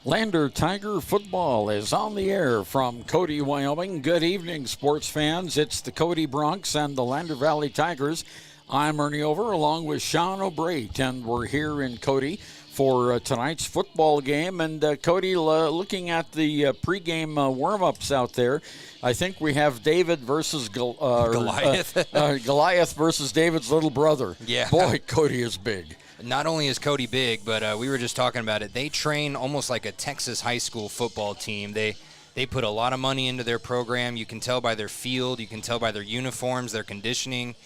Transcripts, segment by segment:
Lander Tiger football is on the air from Cody, Wyoming. Good evening, sports fans. It's the Cody Broncs and the Lander Valley Tigers. I'm Ernie Over along with Shawn O'Brate, and we're here in Cody for tonight's football game. And Cody, looking at the pregame warm-ups out there, I think we have David versus Goliath. Goliath versus David's little brother. Yeah. Boy, Cody is big. Not only is Cody big, but we were just talking about it. They train almost like a Texas high school football team. They put a lot of money into their program. You can tell by their field. You can tell by their uniforms, their conditioning.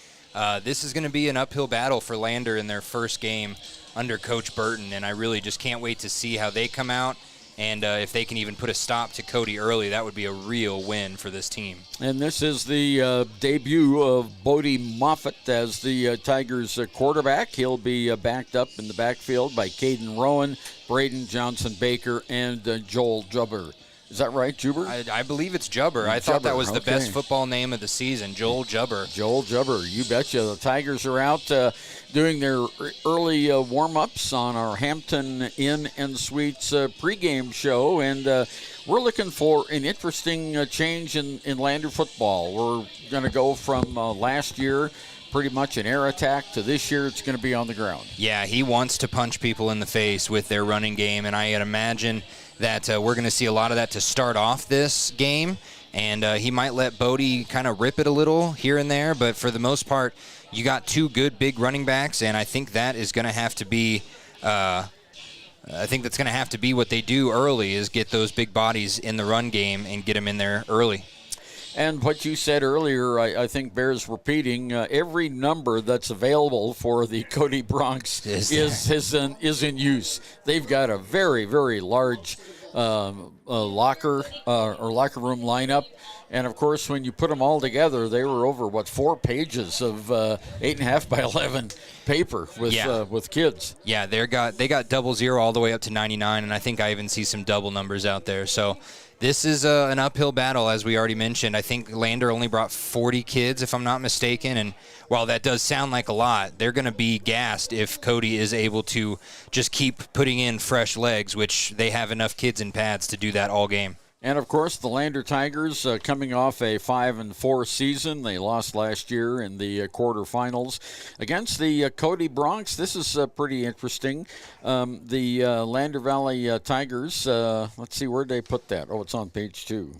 This is going to be an uphill battle for Lander in their first game under Coach Burton, and I really just can't wait to see how they come out. And if they can even put a stop to Cody early, that would be a real win for this team. And this is the debut of Bodie Moffitt as the Tigers quarterback. He'll be backed up in the backfield by Caden Rowan, Braden Johnson-Baker, and Joel Jubber. Is that right, Jubber? I believe it's Jubber. I thought that was the best football name of the season, Joel Jubber. Joel Jubber, you betcha. The Tigers are out doing their early warm-ups on our Hampton Inn and Suites pregame show, and we're looking for an interesting change in Lander football. We're going to go from last year, pretty much an air attack, to this year it's going to be on the ground. Yeah, he wants to punch people in the face with their running game, and I imagine that we're going to see a lot of that to start off this game, and he might let Bodie kind of rip it a little here and there, but for the most part, you got two good big running backs, and I think that is going to have to be that's going to have to be what they do early, is get those big bodies in the run game and get them in there early. And what you said earlier, I think bears repeating. Every number that's available for the Cody Broncs is in use. They've got a very, very large locker room lineup. And, of course, when you put them all together, they were over, 4 pages of 8.5 by 11 paper with kids. Yeah, they got 00 all the way up to 99, and I think I even see some double numbers out there. So this is an uphill battle, as we already mentioned. I think Lander only brought 40 kids, if I'm not mistaken, and while that does sound like a lot, they're going to be gassed if Cody is able to just keep putting in fresh legs, which they have enough kids in pads to do that all game. And, of course, the Lander Tigers coming off a 5-4 season. They lost last year in the quarterfinals against the Cody Broncs. This is pretty interesting. The Lander Valley Tigers, let's see, where'd they put that? Oh, it's on page 2.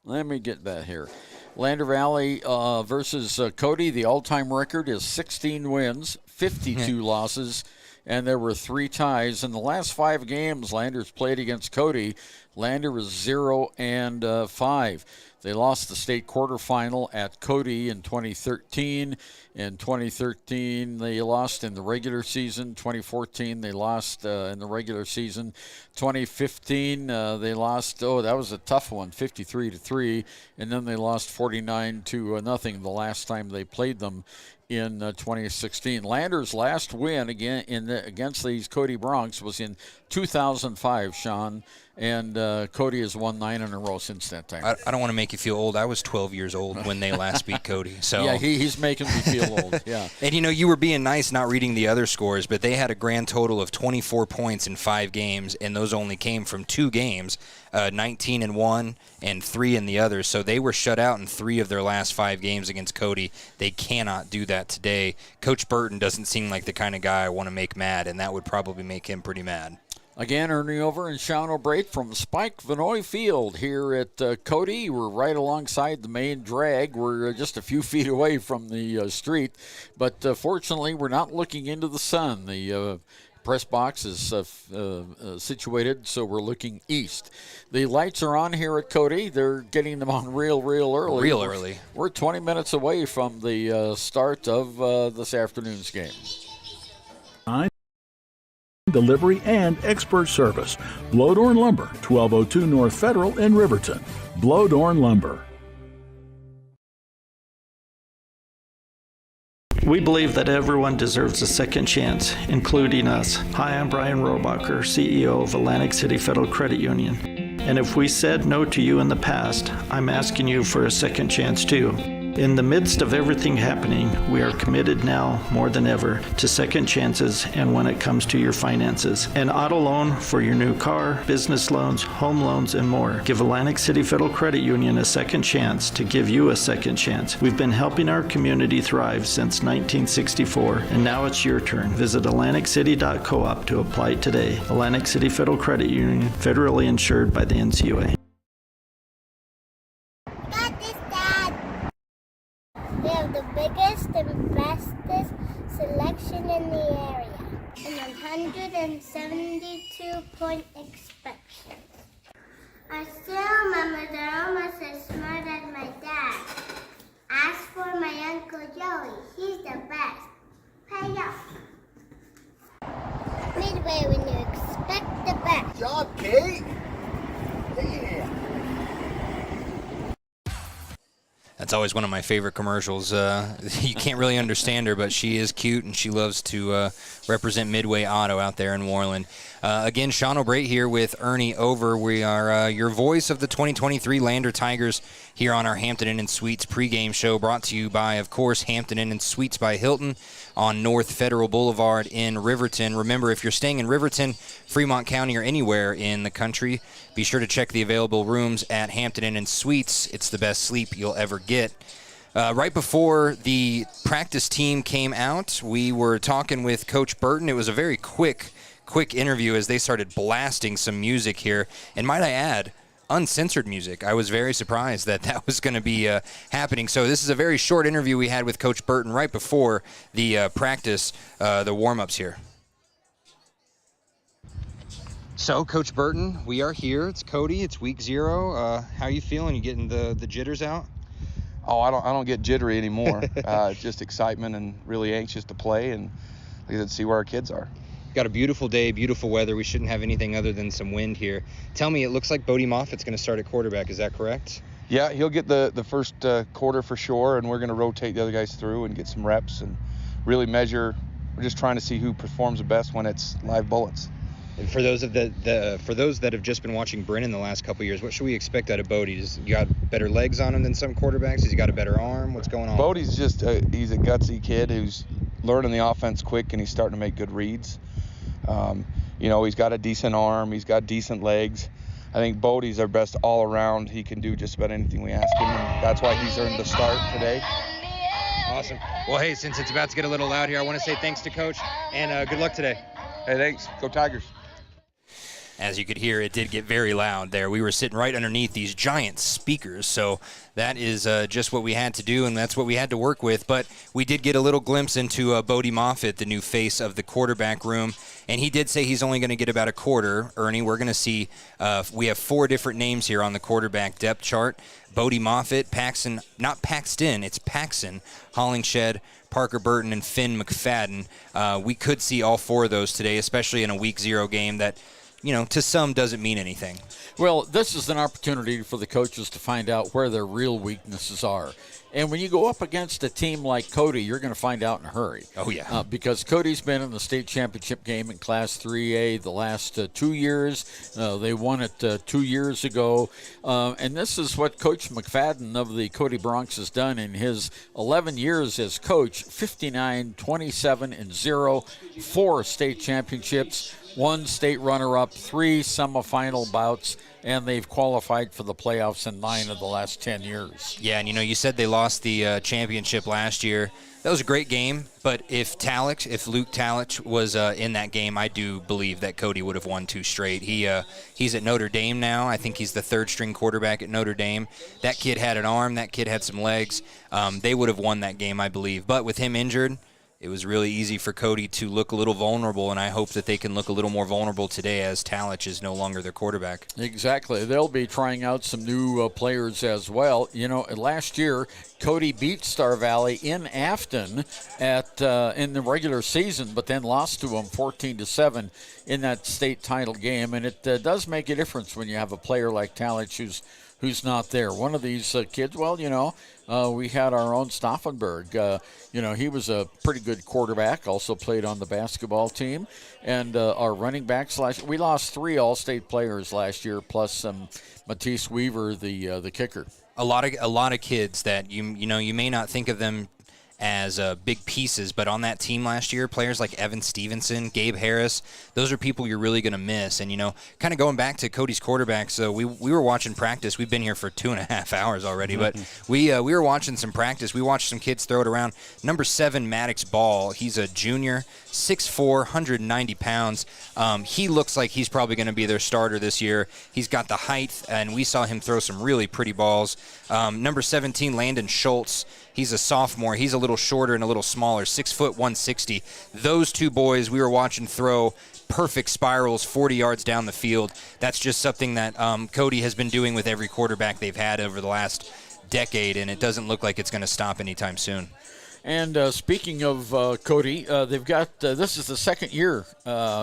Let me get that here. Lander Valley versus Cody. The all-time record is 16 wins, 52 losses, and there were 3 ties. In the last 5 games Lander's played against Cody, Lander was 0-5. They lost the state quarterfinal at Cody in 2013. In 2013, they lost in the regular season. 2014, they lost in the regular season. 2015, they lost. Oh, that was a tough one, 53-3, and then they lost 49-0 the last time they played them in 2016. Lander's last win against these Cody Broncs was in 2005, Shawn, and Cody has won 9 in a row since that time. I don't want to make you feel old. I was 12 years old when they last beat Cody. So yeah, he's making me feel old. Yeah. And you were being nice not reading the other scores, but they had a grand total of 24 points in 5 games, and those only came from 2 games, 19 in one and 3 in the other. So they were shut out in 3 of their last 5 games against Cody. They cannot do that today. Coach Burton doesn't seem like the kind of guy I want to make mad, and that would probably make him pretty mad. Again, Ernie Over and Shawn O'Brate from Spike Vanoy Field here at Cody. We're right alongside the main drag. We're just a few feet away from the street, but fortunately we're not looking into the sun. The press box is situated, so we're looking east. The lights are on here at Cody. They're getting them on real early. Real early. We're 20 minutes away from the start of this afternoon's game. Delivery and expert service. Blowdorn Lumber, 1202 North Federal in Riverton. Blowdorn Lumber. We believe that everyone deserves a second chance, including us. Hi, I'm Brian Robacher, CEO of Atlantic City Federal Credit Union. And if we said no to you in the past, I'm asking you for a second chance too. In the midst of everything happening, we are committed now more than ever to second chances and when it comes to your finances. An auto loan for your new car, business loans, home loans, and more. Give Atlantic City Federal Credit Union a second chance to give you a second chance. We've been helping our community thrive since 1964, and now it's your turn. Visit AtlanticCity.coop to apply today. Atlantic City Federal Credit Union, federally insured by the NCUA. We have the biggest and bestest selection in the area, and 172-point inspections. I still remember they're almost as smart as my dad. Ask for my Uncle Joey, he's the best. Pay up. Midway, when you expect the best. Good job, Kate. Yeah. That's always one of my favorite commercials. You can't really understand her, but she is cute, and she loves to represent Midway Auto out there in Worland. Again, Shawn O'Brait here with Ernie Over. We are your voice of the 2023 Lander Tigers here on our Hampton Inn & Suites pregame show, brought to you by, of course, Hampton Inn & Suites by Hilton on North Federal Boulevard in Riverton. Remember, if you're staying in Riverton, Fremont County, or anywhere in the country, be sure to check the available rooms at Hampton Inn & Suites. It's the best sleep you'll ever get. Right before the practice team came out, we were talking with Coach Burton. It was a very quick interview as they started blasting some music here. And might I add, uncensored music. I was very surprised that was going to be happening. So this is a very short interview we had with Coach Burton right before the practice, the warm-ups here. So, Coach Burton, we are here. It's Cody. It's week 0. How are you feeling? You getting the jitters out? Oh, I don't get jittery anymore. Just excitement and really anxious to play and see where our kids are. Got a beautiful day, beautiful weather. We shouldn't have anything other than some wind here. Tell me, it looks like Bodie Moffitt's going to start at quarterback. Is that correct? Yeah, he'll get the first quarter for sure, and we're going to rotate the other guys through and get some reps and really measure. We're just trying to see who performs the best when it's live bullets. And for those that have just been watching Brennan the last couple of years, what should we expect out of Bodie? You got better legs on him than some quarterbacks? Has he got a better arm? What's going on? Bodie's just he's a gutsy kid who's learning the offense quick, and he's starting to make good reads. He's got a decent arm. He's got decent legs. I think Bodie's our best all around. He can do just about anything we ask him, and that's why he's earned the start today. Awesome. Well, hey, since it's about to get a little loud here, I want to say thanks to Coach, and good luck today. Hey, thanks. Go Tigers. As you could hear, it did get very loud there. We were sitting right underneath these giant speakers, so that is just what we had to do, and that's what we had to work with. But we did get a little glimpse into Bodie Moffitt, the new face of the quarterback room, and he did say he's only going to get about a quarter. Ernie, we're going to see we have 4 different names here on the quarterback depth chart. Bodie Moffitt, Paxton, not Paxton, it's Paxson, Hollingshed, Parker Burton, and Finn McFadden. We could see all 4 of those today, especially in a week 0 game that, to some doesn't mean anything. Well, this is an opportunity for the coaches to find out where their real weaknesses are. And when you go up against a team like Cody, you're going to find out in a hurry. Oh, yeah. Because Cody's been in the state championship game in Class 3A the last 2 years. They won it 2 years ago. And this is what Coach McFadden of the Cody Bronx has done in his 11 years as coach, 59, 27, and 0, 4 state championships, 1 state runner-up, 3 semifinal bouts, and they've qualified for the playoffs in 9 of the last 10 years. Yeah, and you said they lost the championship last year. That was a great game, but if Luke Talich was in that game, I do believe that Cody would have won 2 straight. He's at Notre Dame now. I think he's the 3rd-string quarterback at Notre Dame. That kid had an arm. That kid had some legs. They would have won that game, I believe. But with him injured, it was really easy for Cody to look a little vulnerable, and I hope that they can look a little more vulnerable today as Talich is no longer their quarterback. Exactly. They'll be trying out some new players as well. Last year, Cody beat Star Valley in Afton in the regular season, but then lost to them 14-7 in that state title game, and it does make a difference when you have a player like Talich who's not there. One of these kids, we had our own Stauffenberg. He was a pretty good quarterback, also played on the basketball team. And our running backs we lost 3 all-state players last year, plus Matisse Weaver, the kicker. a lot of kids that you may not think of them as big pieces, but on that team last year, players like Evan Stevenson, Gabe Harris, those are people you're really going to miss. And, kind of going back to Cody's quarterback, so we were watching practice. We've been here for 2.5 hours already, but we were watching some practice. We watched some kids throw it around. Number 7, Maddox Ball, he's a junior, 6'4", 190 pounds. He looks like he's probably going to be their starter this year. He's got the height, and we saw him throw some really pretty balls. Number 17, Landon Schultz, he's a sophomore. He's a little shorter and a little smaller, 6 foot 160. Those two boys we were watching throw perfect spirals 40 yards down the field. That's just something that Cody has been doing with every quarterback they've had over the last decade, and it doesn't look like it's going to stop anytime soon. And speaking of Cody, they've got this is the second year,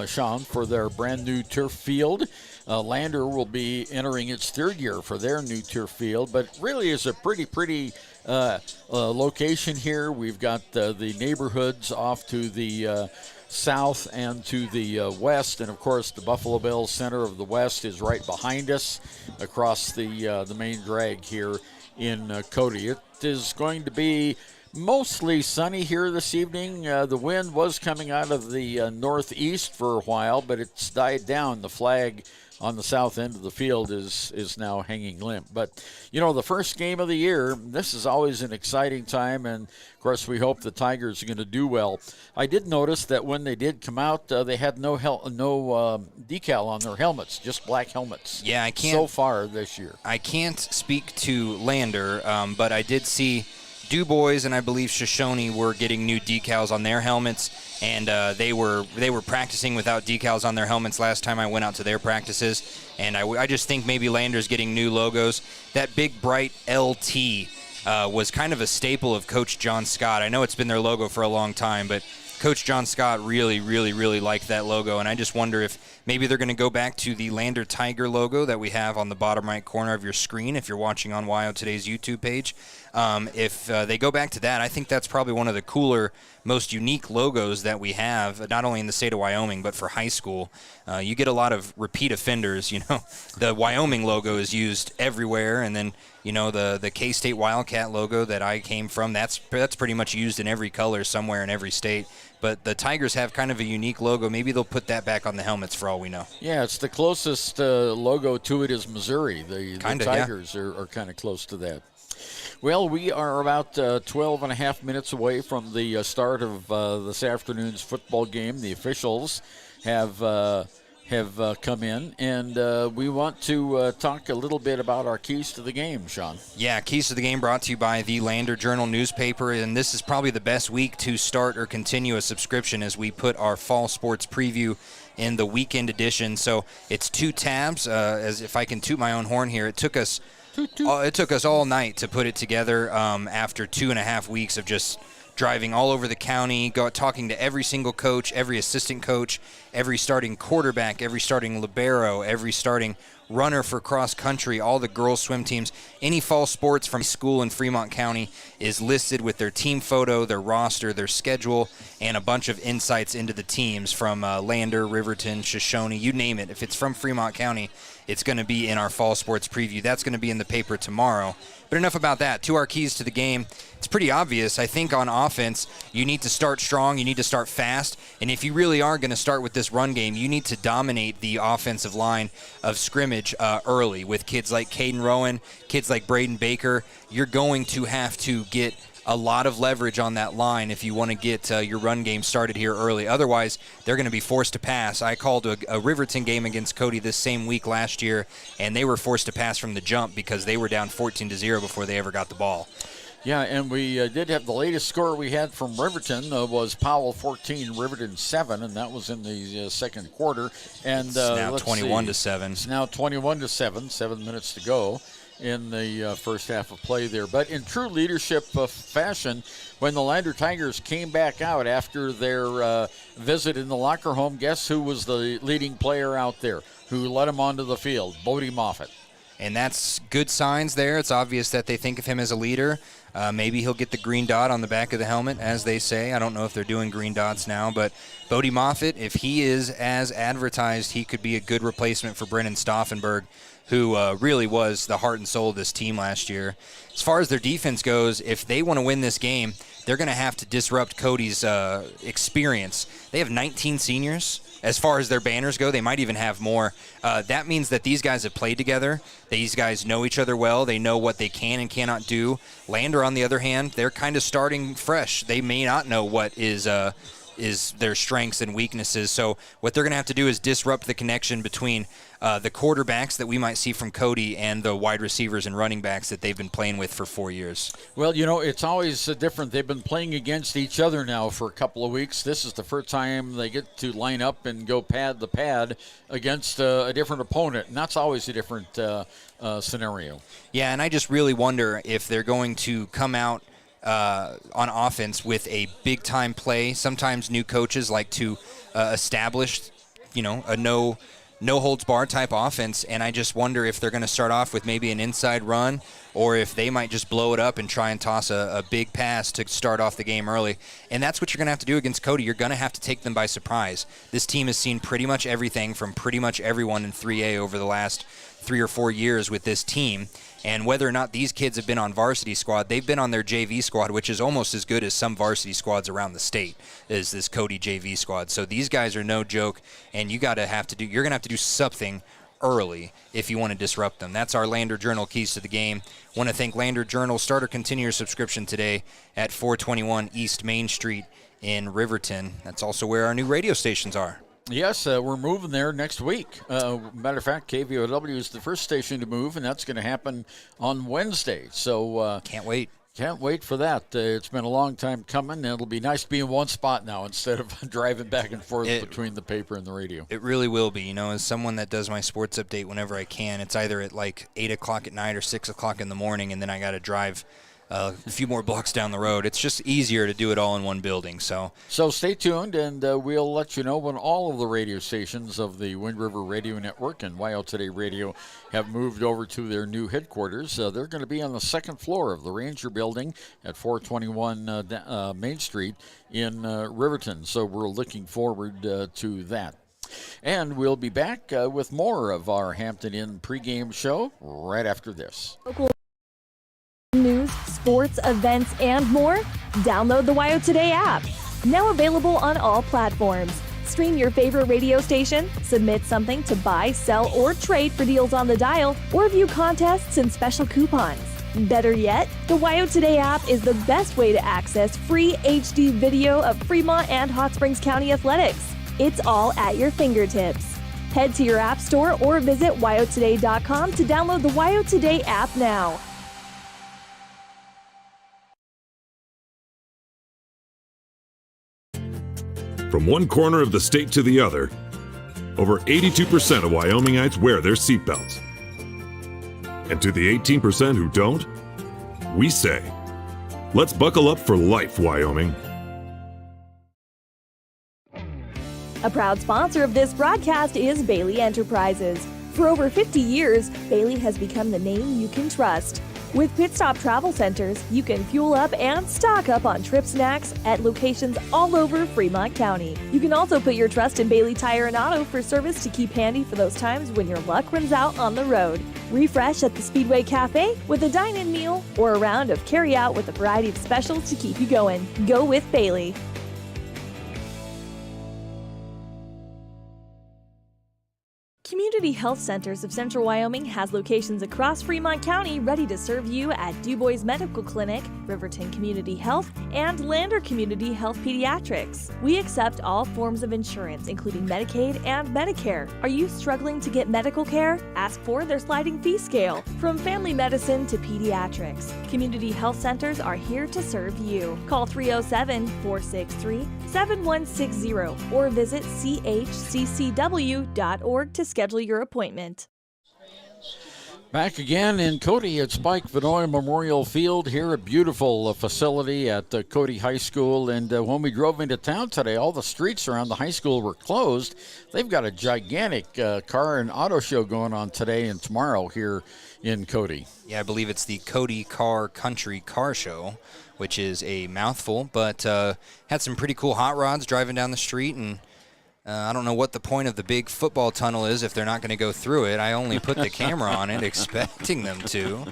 Shawn, for their brand new turf field. Lander will be entering its third year for their new turf field, but really is a pretty location here. We've got the neighborhoods off to the south and to the west, and of course the Buffalo Bills Center of the West is right behind us across the main drag here in Cody. It is going to be mostly sunny here this evening. The wind was coming out of the northeast for a while, but it's died down. The flag on the south end of the field is now hanging limp. But, the first game of the year, this is always an exciting time, and, of course, we hope the Tigers are going to do well. I did notice that when they did come out, they had no decal on their helmets, just black helmets. Yeah, I can't. So far this year. I can't speak to Lander, but I did see DuBois and I believe Shoshone were getting new decals on their helmets, and they were practicing without decals on their helmets last time I went out to their practices, and I just think maybe Lander's getting new logos. That big bright LT was kind of a staple of Coach John Scott. I know it's been their logo for a long time, but Coach John Scott really liked that logo, and I just wonder if maybe they're going to go back to the Lander Tiger logo that we have on the bottom right corner of your screen if you're watching on WyoToday's YouTube page. If they go back to that, I think that's probably one of the cooler, most unique logos that we have, not only in the state of Wyoming, but for high school. You get a lot of repeat offenders. The Wyoming logo is used everywhere, and then the K-State Wildcat logo that I came from, that's pretty much used in every color somewhere in every state. But the Tigers have kind of a unique logo. Maybe they'll put that back on the helmets for all we know. Yeah, it's the closest logo to it is Missouri. The Tigers are kind of close to that. Well, we are about 12 and a half minutes away from the start of this afternoon's football game. The officials have come in, and we want to talk a little bit about our keys to the game, Shawn. Yeah, keys to the game brought to you by the Lander Journal newspaper, and this is probably the best week to start or continue a subscription as we put our fall sports preview in the weekend edition. So it's 2 tabs. As if I can toot my own horn here, it took us all night to put it together after 2.5 weeks of just driving all over the county, talking to every single coach, every assistant coach, every starting quarterback, every starting libero, every starting runner for cross country, all the girls swim teams. Any fall sports from school in Fremont County is listed with their team photo, their roster, their schedule, and a bunch of insights into the teams from Lander, Riverton, Shoshone, you name it. If it's from Fremont County, it's going to be in our fall sports preview. That's going to be in the paper tomorrow. But enough about that. To our keys to the game. It's pretty obvious. I think on offense, you need to start strong. You need to start fast. And if you really are going to start with this run game, you need to dominate the offensive line of scrimmage early with kids like Caden Rowan, kids like Braden Baker. You're going to have to get a lot of leverage on that line if you want to get your run game started here early. Otherwise, they're going to be forced to pass. I called a Riverton game against Cody this same week last year, and they were forced to pass from the jump because they were down 14-0 before they ever got the ball. Yeah, and we did have the latest score we had from Riverton was Powell 14, Riverton 7, and that was in the second quarter. And it's now 21-7. It's now 21-7, 7 minutes to go in the first half of play there. But in true leadership fashion, when the Lander Tigers came back out after their visit in the locker home, guess who was the leading player out there who led them onto the field? Bodie Moffitt. And that's good signs there. It's obvious that they think of him as a leader. Maybe he'll get the green dot on the back of the helmet, as they say. I don't know if they're doing green dots now, but Bodie Moffitt, if he is as advertised, he could be a good replacement for Brennan Stauffenberg, who really was the heart and soul of this team last year. As far as their defense goes, if they want to win this game, they're going to have to disrupt Cody's experience. They have 19 seniors. As far as their banners go, they might even have more. That means that these guys have played together. These guys know each other well. They know what they can and cannot do. Lander, on the other hand, they're kind of starting fresh. They may not know what is their strengths and weaknesses. So what they're going to have to do is disrupt the connection between the quarterbacks that we might see from Cody and the wide receivers and running backs that they've been playing with for 4 years. Well, you know, it's always different. They've been playing against each other now for a couple of weeks. This is the first time they get to line up and go pad the pad against a different opponent, and that's always a different scenario. Yeah, and I just really wonder if they're going to come out on offense with a big-time play. Sometimes new coaches like to establish, a no-holds-barred type offense, and I just wonder if they're going to start off with maybe an inside run or if they might just blow it up and try and toss a big pass to start off the game early. And that's what you're going to have to do against Cody. You're going to have to take them by surprise. This team has seen pretty much everything from pretty much everyone in 3A over the last 3 or 4 years with this team. And whether or not these kids have been on varsity squad, they've been on their JV squad, which is almost as good as some varsity squads around the state, is this Cody JV squad. So these guys are no joke, and you're going to have to do something early if you want to disrupt them. That's our Lander Journal keys to the game. Want to thank Lander Journal. Start or continue your subscription today at 421 East Main Street in Riverton. That's also where our new radio stations are. Yes, we're moving there next week. Matter of fact, KVOW is the first station to move, and that's going to happen on Wednesday. So can't wait. Can't wait for that. It's been a long time coming, and it'll be nice to be in one spot now instead of driving back and forth between the paper and the radio. It really will be. As someone that does my sports update whenever I can, it's either at like 8 o'clock at night or 6 o'clock in the morning, and then I got to drive a few more blocks down the road. It's just easier to do it all in one building. So stay tuned, and we'll let you know when all of the radio stations of the Wind River Radio Network and WyoToday Radio have moved over to their new headquarters. They're going to be on the second floor of the Ranger Building at 421 Main Street in Riverton. So we're looking forward to that. And we'll be back with more of our Hampton Inn pregame show right after this. News, sports, events, and more? Download the WyoToday app. Now available on all platforms. Stream your favorite radio station, submit something to buy, sell, or trade for deals on the dial, or view contests and special coupons. Better yet, the WyoToday app is the best way to access free HD video of Fremont and Hot Springs County athletics. It's all at your fingertips. Head to your app store or visit WyoToday.com to download the WyoToday app now. From one corner of the state to the other, over 82% of Wyomingites wear their seatbelts. And to the 18% who don't, we say, let's buckle up for life, Wyoming. A proud sponsor of this broadcast is Bailey Enterprises. For over 50 years, Bailey has become the name you can trust. With Pit Stop Travel Centers, you can fuel up and stock up on trip snacks at locations all over Fremont County. You can also put your trust in Bailey Tire and Auto for service to keep handy for those times when your luck runs out on the road. Refresh at the Speedway Cafe with a dine-in meal or a round of carry-out with a variety of specials to keep you going. Go with Bailey. Community Health Centers of Central Wyoming has locations across Fremont County ready to serve you at Du Bois Medical Clinic, Riverton Community Health, and Lander Community Health Pediatrics. We accept all forms of insurance, including Medicaid and Medicare. Are you struggling to get medical care? Ask for their sliding fee scale. From family medicine to pediatrics, Community Health Centers are here to serve you. Call 307-463-7160 or visit chccw.org to schedule your appointment. Back again in Cody at Spike Vinoy Memorial Field here, a beautiful facility at Cody High School. And when we drove into town today, all the streets around the high school were closed. They've got a gigantic car and auto show going on today and tomorrow here in Cody. Yeah, I believe it's the Cody Car Country Car Show, which is a mouthful, but had some pretty cool hot rods driving down the street, and I don't know what the point of the big football tunnel is if they're not going to go through it. I only put the camera on it expecting them to.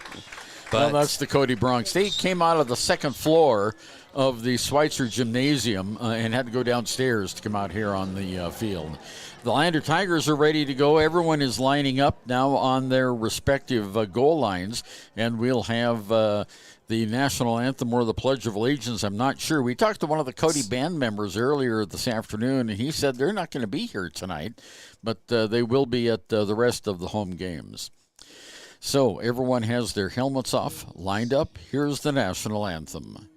But well, that's the Cody Bronx. They came out of the second floor of the Schweitzer Gymnasium and had to go downstairs to come out here on the field. The Lander Tigers are ready to go. Everyone is lining up now on their respective goal lines, and we'll have the national anthem or the Pledge of Allegiance. I'm not sure. We talked to one of the Cody band members earlier this afternoon, and he said they're not going to be here tonight, but they will be at the rest of the home games. So everyone has their helmets off, lined up. Here's the national anthem.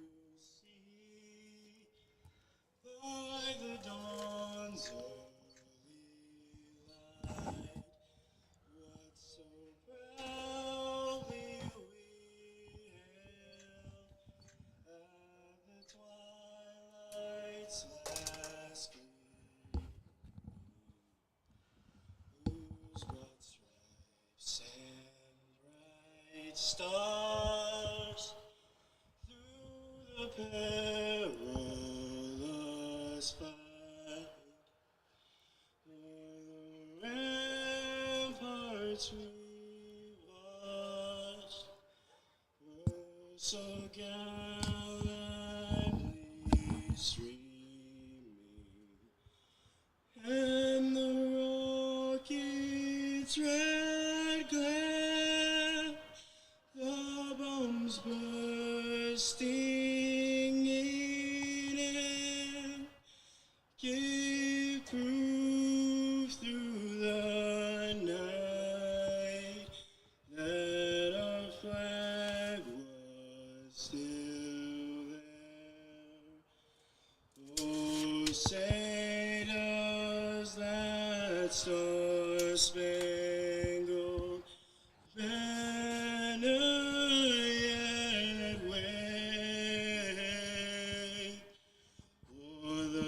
Stars through the perilous fight, o'er the ramparts we watched were so gallantly streaming, and the rockets' red glare, the bombs bursting in air, gave proof through the night that our flag was still there. Oh, say does that star-spangled banner yet wave for the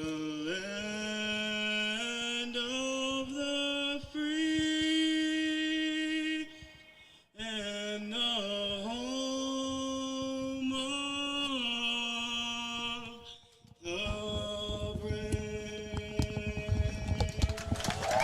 land of the free and the home of the brave?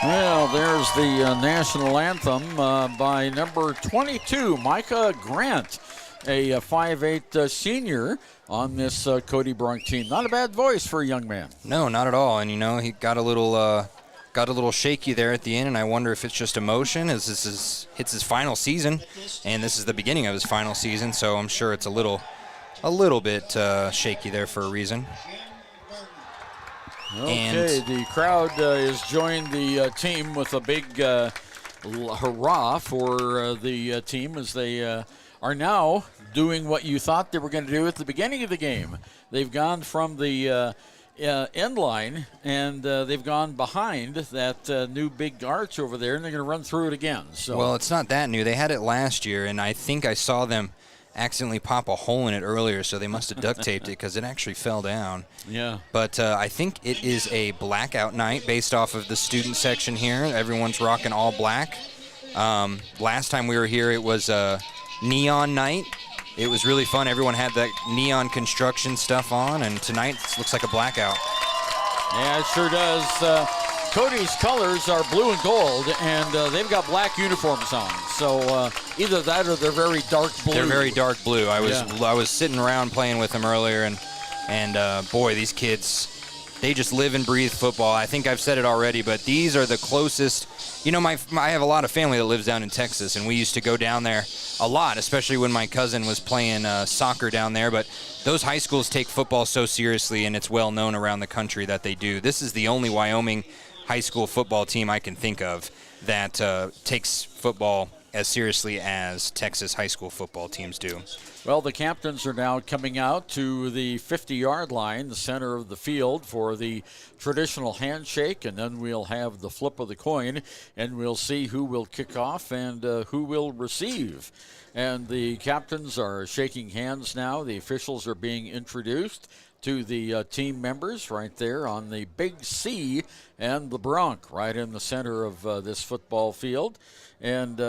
Well, there's the national anthem by number 22, Micah Grant, a 5'8" senior on this Cody Bronx team. Not a bad voice for a young man. no, not at all. And, you know, he got a little shaky there at the end, and I wonder if it's just emotion as hits his final season, and this is the beginning of his final season, so I'm sure it's a little bit shaky there for a reason. Okay, the crowd has joined the team with a big hurrah for the team as they are now doing what you thought they were going to do at the beginning of the game. They've gone from the end line, and they've gone behind that new big arch over there, and they're going to run through it again. So, well, it's not that new. They had it last year, and I think I saw them accidentally pop a hole in it earlier, so they must have duct taped it because it actually fell down. Yeah. But I think it is a blackout night based off of the student section here. Everyone's rocking all black. Last time we were here, it was a neon night. It was really fun. Everyone had that neon construction stuff on, and tonight it looks like a blackout. Yeah, it sure does. Cody's colors are blue and gold, and they've got black uniforms on. So either that or they're very dark blue. They're very dark blue. I was sitting around playing with them earlier, and boy, these kids, they just live and breathe football. I think I've said it already, but these are the closest. You know, I have a lot of family that lives down in Texas, and we used to go down there a lot, especially when my cousin was playing soccer down there. But those high schools take football so seriously, and it's well known around the country that they do. This is the only Wyoming high school football team I can think of that takes football as seriously as Texas high school football teams do. Well, the captains are now coming out to the 50-yard line, the center of the field, for the traditional handshake, and then we'll have the flip of the coin, and we'll see who will kick off and who will receive. And the captains are shaking hands now. The officials are being introduced to the team members right there on the big C and the bronc right in the center of this football field. And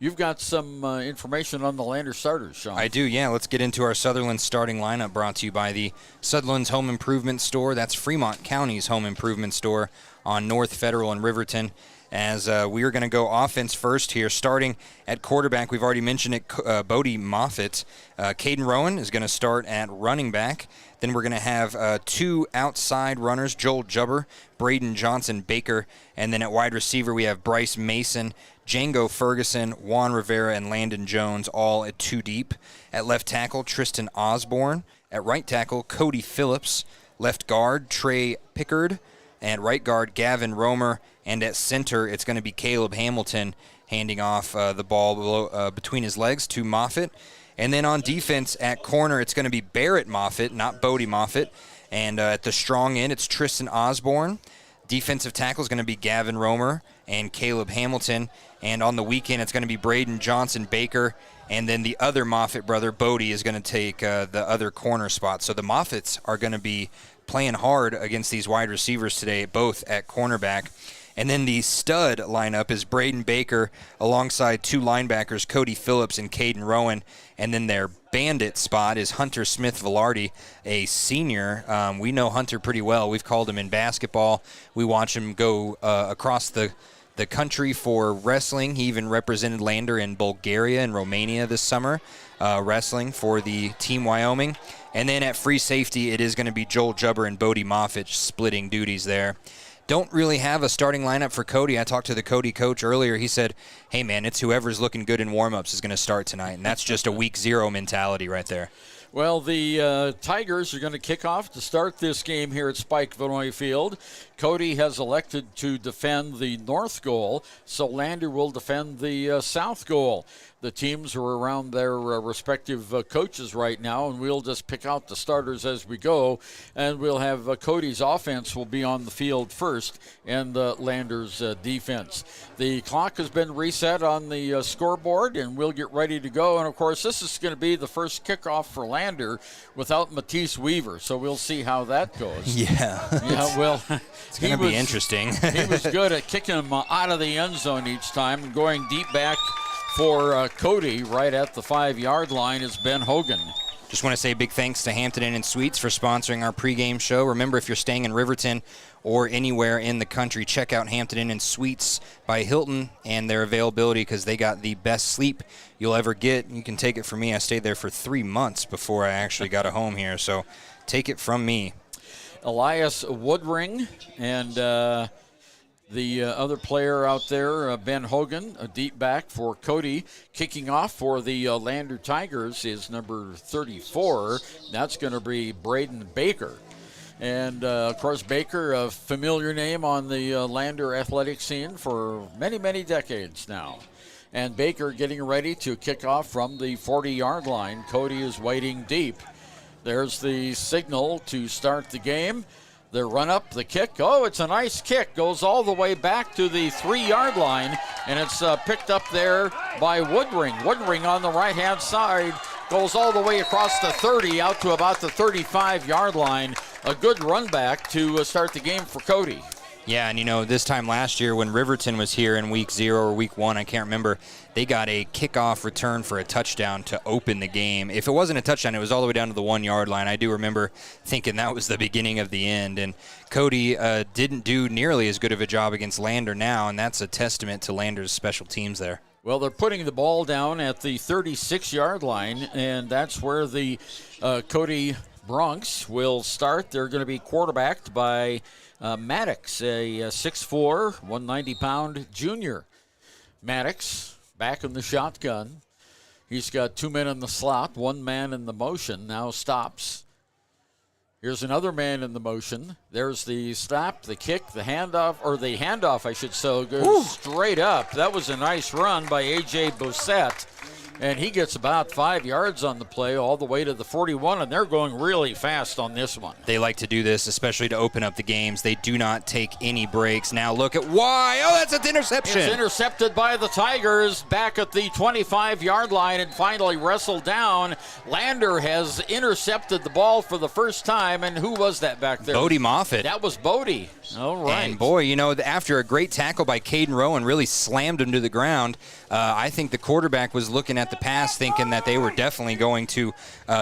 you've got some information on the Lander starters, Shawn. I do, yeah. Let's get into our Sutherland starting lineup, brought to you by the Sutherland's Home Improvement Store. That's Fremont County's home improvement store on North Federal and Riverton. As we are going to go offense first here, starting at quarterback. We've already mentioned it, Bodie Moffitt. Caden Rowan is going to start at running back. Then we're going to have two outside runners, Joel Jubber, Braden Johnson Baker. And then at wide receiver, we have Bryce Mason, Django Ferguson, Juan Rivera, and Landon Jones, all at two deep. At left tackle, Tristan Osborne. At right tackle, Cody Phillips. Left guard, Trey Pickard. And right guard, Gavin Romer. And at center, it's going to be Caleb Hamilton handing off the ball between his legs to Moffitt. And then on defense at corner, it's going to be Barrett Moffitt, not Bodie Moffitt. And at the strong end, it's Tristan Osborne. Defensive tackle is going to be Gavin Romer and Caleb Hamilton. And on the weekend, it's going to be Braden Johnson Baker. And then the other Moffitt brother, Bodie, is going to take the other corner spot. So the Moffitts are going to be playing hard against these wide receivers today, both at cornerback. And then the stud lineup is Braden Baker alongside two linebackers, Cody Phillips and Caden Rowan. And then their bandit spot is Hunter Smith-Velarde, a senior. We know Hunter pretty well. We've called him in basketball. We watch him go across the country for wrestling. He even represented Lander in Bulgaria and Romania this summer, wrestling for the Team Wyoming. And then at free safety, it is going to be Joel Jubber and Bodie Moffitt splitting duties there. Don't really have a starting lineup for Cody. I talked to the Cody coach earlier. He said, hey, man, it's whoever's looking good in warm-ups is going to start tonight. And that's just a week zero mentality right there. Well, the Tigers are going to kick off to start this game here at Spike Vanoy Field. Cody has elected to defend the north goal, so Lander will defend the south goal. The teams are around their respective coaches right now, and we'll just pick out the starters as we go. And we'll have Cody's offense will be on the field first, and Lander's defense. The clock has been reset on the scoreboard, and we'll get ready to go. And, of course, this is going to be the first kickoff for Lander without Matisse Weaver, so we'll see how that goes. Yeah. Yeah, well, it's going to be interesting. He was good at kicking him out of the end zone each time and going deep back for Cody right at the 5-yard line is Ben Hogan. Just want to say big thanks to Hampton Inn and Suites for sponsoring our pregame show. Remember, if you're staying in Riverton or anywhere in the country, check out Hampton Inn and Suites by Hilton and their availability, because they got the best sleep you'll ever get. You can take it from me. I stayed there for 3 months before I actually got a home here, so take it from me. Elias Woodring and the other player out there, Ben Hogan, a deep back for Cody. Kicking off for the Lander Tigers is number 34. That's going to be Braden Baker. And, of course, Baker, a familiar name on the Lander athletic scene for many, many decades now. And Baker getting ready to kick off from the 40-yard line. Cody is waiting deep. There's the signal to start the game. The run-up, the kick. Oh, it's a nice kick. Goes all the way back to the 3-yard line, and it's picked up there by Woodring. Woodring on the right-hand side goes all the way across the 30 out to about the 35-yard line. A good run back to start the game for Cody. Yeah, and, you know, this time last year when Riverton was here in week 0 or week 1, I can't remember, they got a kickoff return for a touchdown to open the game. If it wasn't a touchdown, it was all the way down to the 1-yard line. I do remember thinking that was the beginning of the end. And Cody didn't do nearly as good of a job against Lander now, and that's a testament to Lander's special teams there. Well, they're putting the ball down at the 36-yard line, and that's where the Cody Bronx will start. They're going to be quarterbacked by Maddox, a 6'4", 190-pound junior. Maddox back in the shotgun. He's got 2 men in the slot, 1 man in the motion, now stops. Here's another man in the motion. There's the stop, the kick, the handoff, I should say, goes straight up. That was a nice run by A.J. Bossett. and he gets about 5 yards on the play all the way to the 41, and they're going really fast on this one. They like to do this, especially to open up the games. They do not take any breaks. Now look at why. Oh, that's an interception. It's intercepted by the Tigers back at the 25-yard line and finally wrestled down. Lander has intercepted the ball for the first time, and who was that back there? Bodie Moffitt. That was Bodie. All right. And boy, you know, after a great tackle by Caden Rowan really slammed him to the ground, I think the quarterback was looking at the pass thinking that they were definitely going to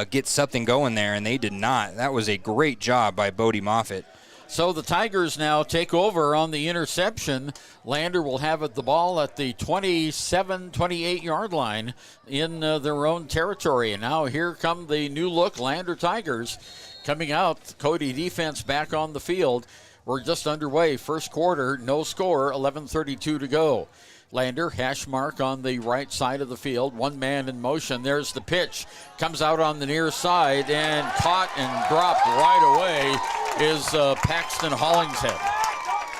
get something going there, and they did not. That was a great job by Bodie Moffitt. So the Tigers now take over on the interception. Lander will have the ball at the 27, 28-yard line in their own territory. And now here come the new look Lander Tigers coming out. Cody defense back on the field. We're just underway. First quarter, no score, 11:32 to go. Lander, hash mark on the right side of the field. One man in motion. There's the pitch. Comes out on the near side and caught and dropped right away is Paxton Hollingshead.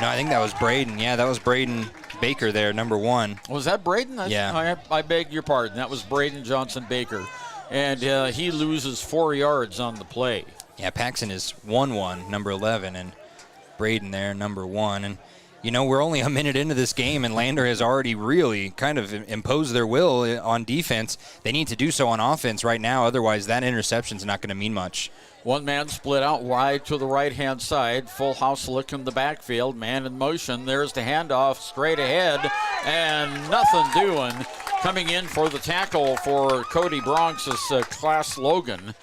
No, I think that was Braden. Yeah, that was Braden Baker there, number 1. Was that Braden? Yeah. I beg your pardon. That was Braden Johnson Baker. And he loses 4 yards on the play. Yeah, Paxton is 1-1, number 11, and Braden there, number 1. And you know, we're only a minute into this game, and Lander has already really kind of imposed their will on defense. They need to do so on offense right now, otherwise that interception's not going to mean much. One man split out wide to the right-hand side. Full house look in the backfield. Man in motion. There's the handoff straight ahead, and nothing doing. Coming in for the tackle for Cody Bronx is Class Logan.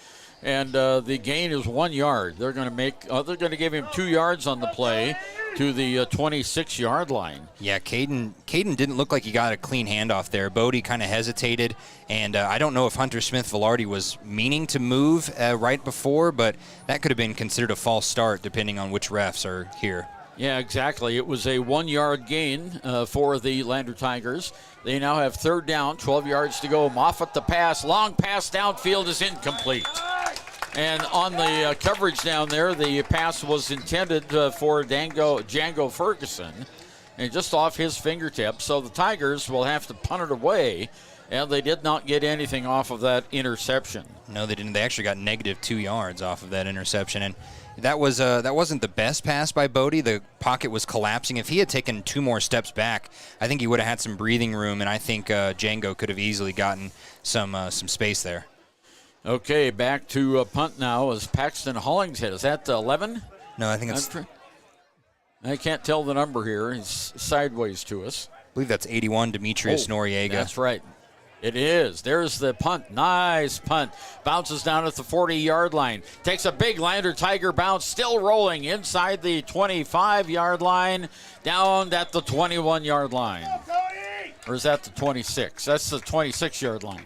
And the gain is 1 yard. They're going to give him 2 yards on the play to the 26-yard line. Yeah, Caden didn't look like he got a clean handoff there. Bodie kind of hesitated, and I don't know if Hunter Smith-Velarde was meaning to move right before, but that could have been considered a false start depending on which refs are here. Yeah, exactly. It was a 1 yard gain for the Lander Tigers. They now have third down, 12 yards to go. Moffitt the pass, long pass downfield is incomplete. And on the coverage down there, the pass was intended for Django Ferguson, and just off his fingertips. So the Tigers will have to punt it away, and they did not get anything off of that interception. No, they didn't. They actually got negative 2 yards off of that interception, and that wasn't the best pass by Bodie. The pocket was collapsing. If he had taken 2 more steps back, I think he would have had some breathing room, and I think Django could have easily gotten some space there. Okay, back to punt now is Paxton Hollingshead. Is that 11? No, I think it's... I can't tell the number here. He's sideways to us. I believe that's 81, Demetrius Noriega. That's right. It is. There's the punt. Nice punt. Bounces down at the 40-yard line. Takes a big Lander Tiger bounce. Still rolling inside the 25-yard line. Down at the 21-yard line. Or is that the 26? That's the 26-yard line.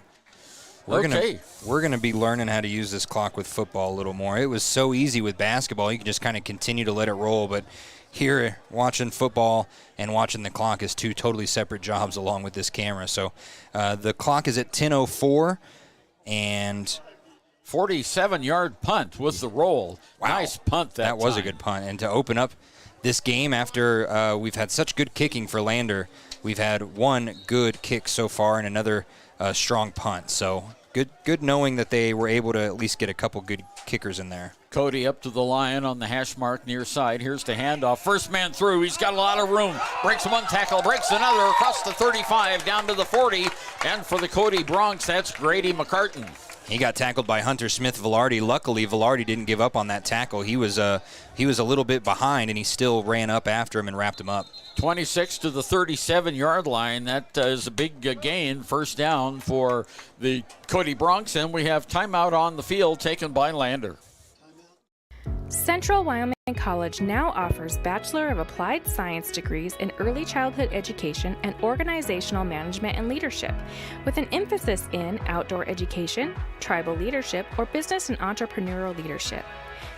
We're gonna be learning how to use this clock with football a little more. It was so easy with basketball. You can just kind of continue to let it roll. But here, watching football and watching the clock is 2 totally separate jobs along with this camera. So the clock is at 10:04, and 47-yard punt with the roll. Wow. Nice punt that was time. A good punt. And to open up this game after we've had such good kicking for Lander, we've had 1 good kick so far and another strong punt. So good knowing that they were able to at least get a couple good kickers in there. Cody up to the line on the hash mark near side. Here's the handoff. First man through. He's got a lot of room. Breaks 1 tackle, breaks another across the 35 down to the 40. And for the Cody Bronx, that's Grady McCartan. He got tackled by Hunter Smith-Velarde. Luckily, Velarde didn't give up on that tackle. He was a little bit behind, and he still ran up after him and wrapped him up. 26 to the 37-yard line. That is a big gain. First down for the Cody Bronx, and we have timeout on the field taken by Lander. Central Wyoming College now offers Bachelor of Applied Science degrees in Early Childhood Education and Organizational Management and Leadership, with an emphasis in outdoor education, tribal leadership, or business and entrepreneurial leadership.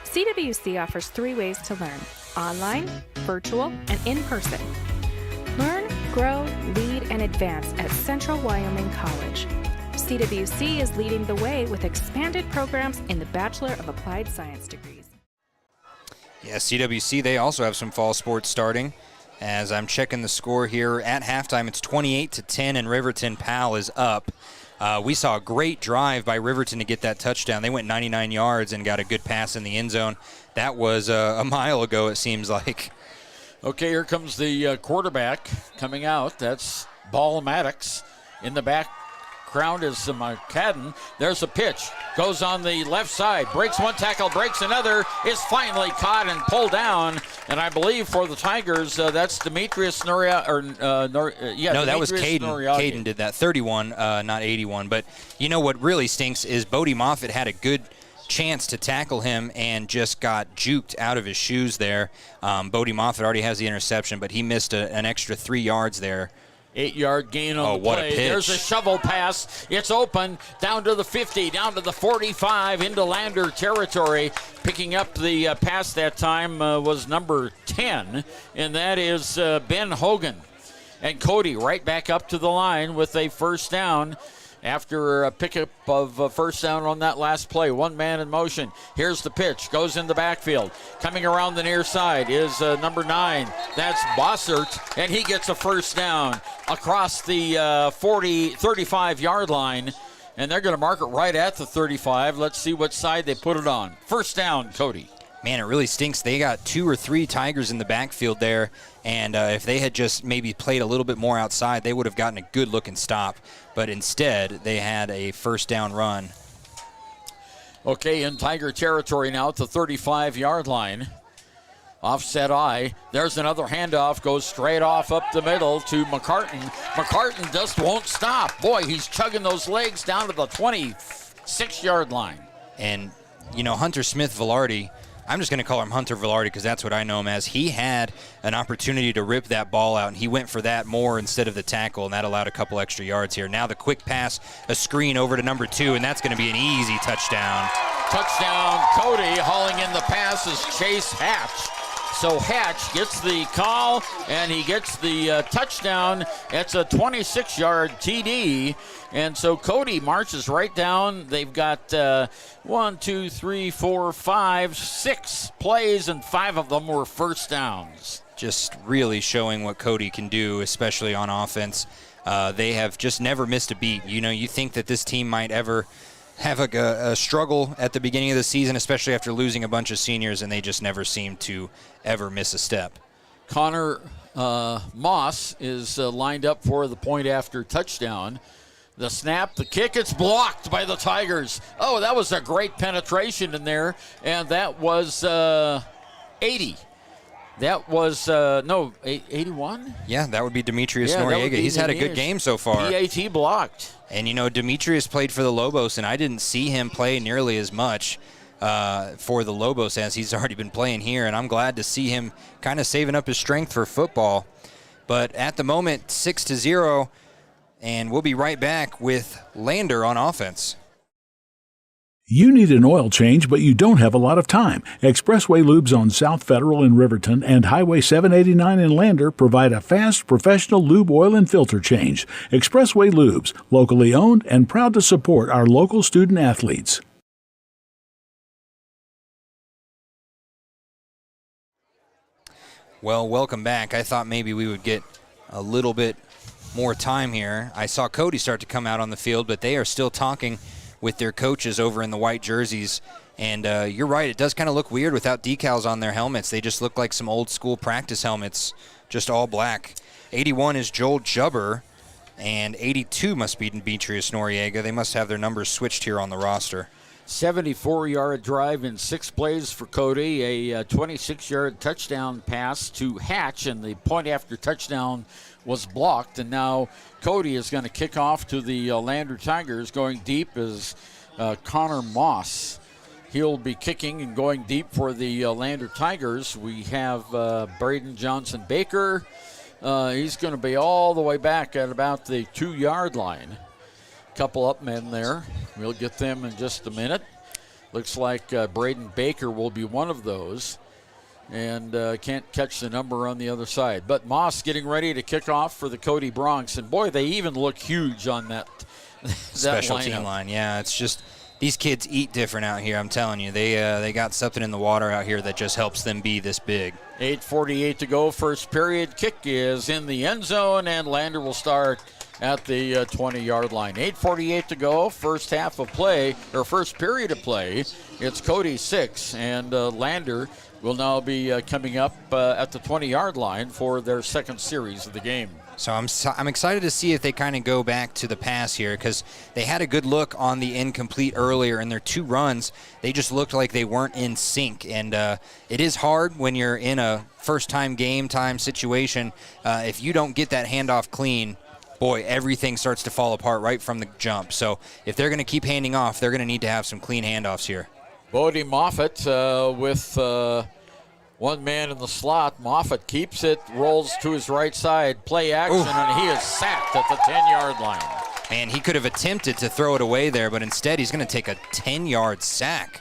CWC offers 3 ways to learn: online, virtual, and in person. Learn, grow, lead, and advance at Central Wyoming College. CWC is leading the way with expanded programs in the Bachelor of Applied Science degrees. Yeah, CWC, they also have some fall sports starting. As I'm checking the score here at halftime, it's 28-10, and Riverton Powell is up. We saw a great drive by Riverton to get that touchdown. They went 99 yards and got a good pass in the end zone. That was a mile ago, it seems like. Okay, here comes the quarterback coming out. That's Ball Maddox. In the background is McCadden. There's a pitch. Goes on the left side. Breaks one tackle, breaks another. Is finally caught and pulled down. And I believe for the Tigers, that's Demetrius Noria. No, that was Caden. Caden did that. 31, not 81. But you know what really stinks is Bodie Moffitt had a good chance to tackle him and just got juked out of his shoes there. Bodie Moffitt already has the interception, but he missed an extra 3 yards there. 8-yard gain on the what play. A pitch. There's a shovel pass. It's open down to the 50, down to the 45, into Lander territory. Picking up the pass that time was number 10, and that is Ben Hogan. And Cody right back up to the line with a first down. After a pickup of first down on that last play. One man in motion. Here's the pitch. Goes in the backfield. Coming around the near side is number 9. That's Bossert, and he gets a first down across the 35-yard line. And they're going to mark it right at the 35. Let's see what side they put it on. First down, Cody. Man, it really stinks. They got 2 or 3 Tigers in the backfield there, and if they had just maybe played a little bit more outside, they would have gotten a good-looking stop. But instead, they had a first down run. Okay, in Tiger territory now at the 35-yard line. Offset eye. There's another handoff. Goes straight off up the middle to McCartan. McCartan just won't stop. Boy, he's chugging those legs down to the 26-yard line. And, you know, Hunter Smith-Velarde, I'm just going to call him Hunter Velarde because that's what I know him as. He had an opportunity to rip that ball out, and he went for that more instead of the tackle, and that allowed a couple extra yards here. Now the quick pass, a screen over to number 2, and that's going to be an easy touchdown. Touchdown, Cody. Hauling in the pass is Chase Hatch. So Hatch gets the call, and he gets the touchdown. It's a 26-yard TD. And so Cody marches right down. They've got 1, 2, 3, 4, 5, 6 plays, and 5 of them were first downs. Just really showing what Cody can do, especially on offense. They have just never missed a beat. You know, you think that this team might ever have a struggle at the beginning of the season, especially after losing a bunch of seniors, and they just never seem to ever miss a step. Connor Moss is lined up for the point after touchdown. The snap, the kick, it's blocked by the Tigers. Oh, that was a great penetration in there, and that was 80. That was, 81? Yeah, that would be Demetrius Noriega. He's had a good game so far. PAT blocked. And, you know, Demetrius played for the Lobos, and I didn't see him play nearly as much for the Lobos as he's already been playing here, and I'm glad to see him kind of saving up his strength for football. But at the moment, 6-0, and we'll be right back with Lander on offense. You need an oil change, but you don't have a lot of time. Expressway Lubes on South Federal in Riverton and Highway 789 in Lander provide a fast, professional lube oil and filter change. Expressway Lubes, locally owned and proud to support our local student athletes. Well, welcome back. I thought maybe we would get a little bit more time here. I saw Cody start to come out on the field, but they are still talking with their coaches over in the white jerseys. And you're right, it does kind of look weird without decals on their helmets. They just look like some old school practice helmets, just all black. 81 is Joel Jubber, and 82 must be Demetrius Noriega. They must have their numbers switched here on the roster. 74-yard drive in 6 plays for Cody, a 26-yard touchdown pass to Hatch, and the point after touchdown was blocked. And now Cody is going to kick off to the Lander Tigers. Going deep is Connor Moss. He'll be kicking and going deep for the Lander Tigers. We have Braden Johnson-Baker. He's going to be all the way back at about the 2-yard line. Couple up men there. We'll get them in just a minute. Looks like Braden Baker will be one of those. And can't catch the number on the other side. But Moss getting ready to kick off for the Cody Bronx. And, boy, they even look huge on that special team line. Yeah, it's just these kids eat different out here, I'm telling you. They got something in the water out here that just helps them be this big. 8:48 to go, first period. Kick is in the end zone, and Lander will start at the 20-yard line. 8:48 to go, first period of play. It's Cody 6, and Lander will now be coming up at the 20-yard line for their second series of the game. So I'm excited to see if they kind of go back to the pass here, because they had a good look on the incomplete earlier, and their 2 runs, they just looked like they weren't in sync. And it is hard when you're in a first-time game time situation. If you don't get that handoff clean, boy, everything starts to fall apart right from the jump. So if they're going to keep handing off, they're going to need to have some clean handoffs here. Bodie Moffitt with one man in the slot. Moffitt keeps it, rolls to his right side, play action, and he is sacked at the 10-yard line. Man, he could have attempted to throw it away there, but instead he's going to take a 10-yard sack.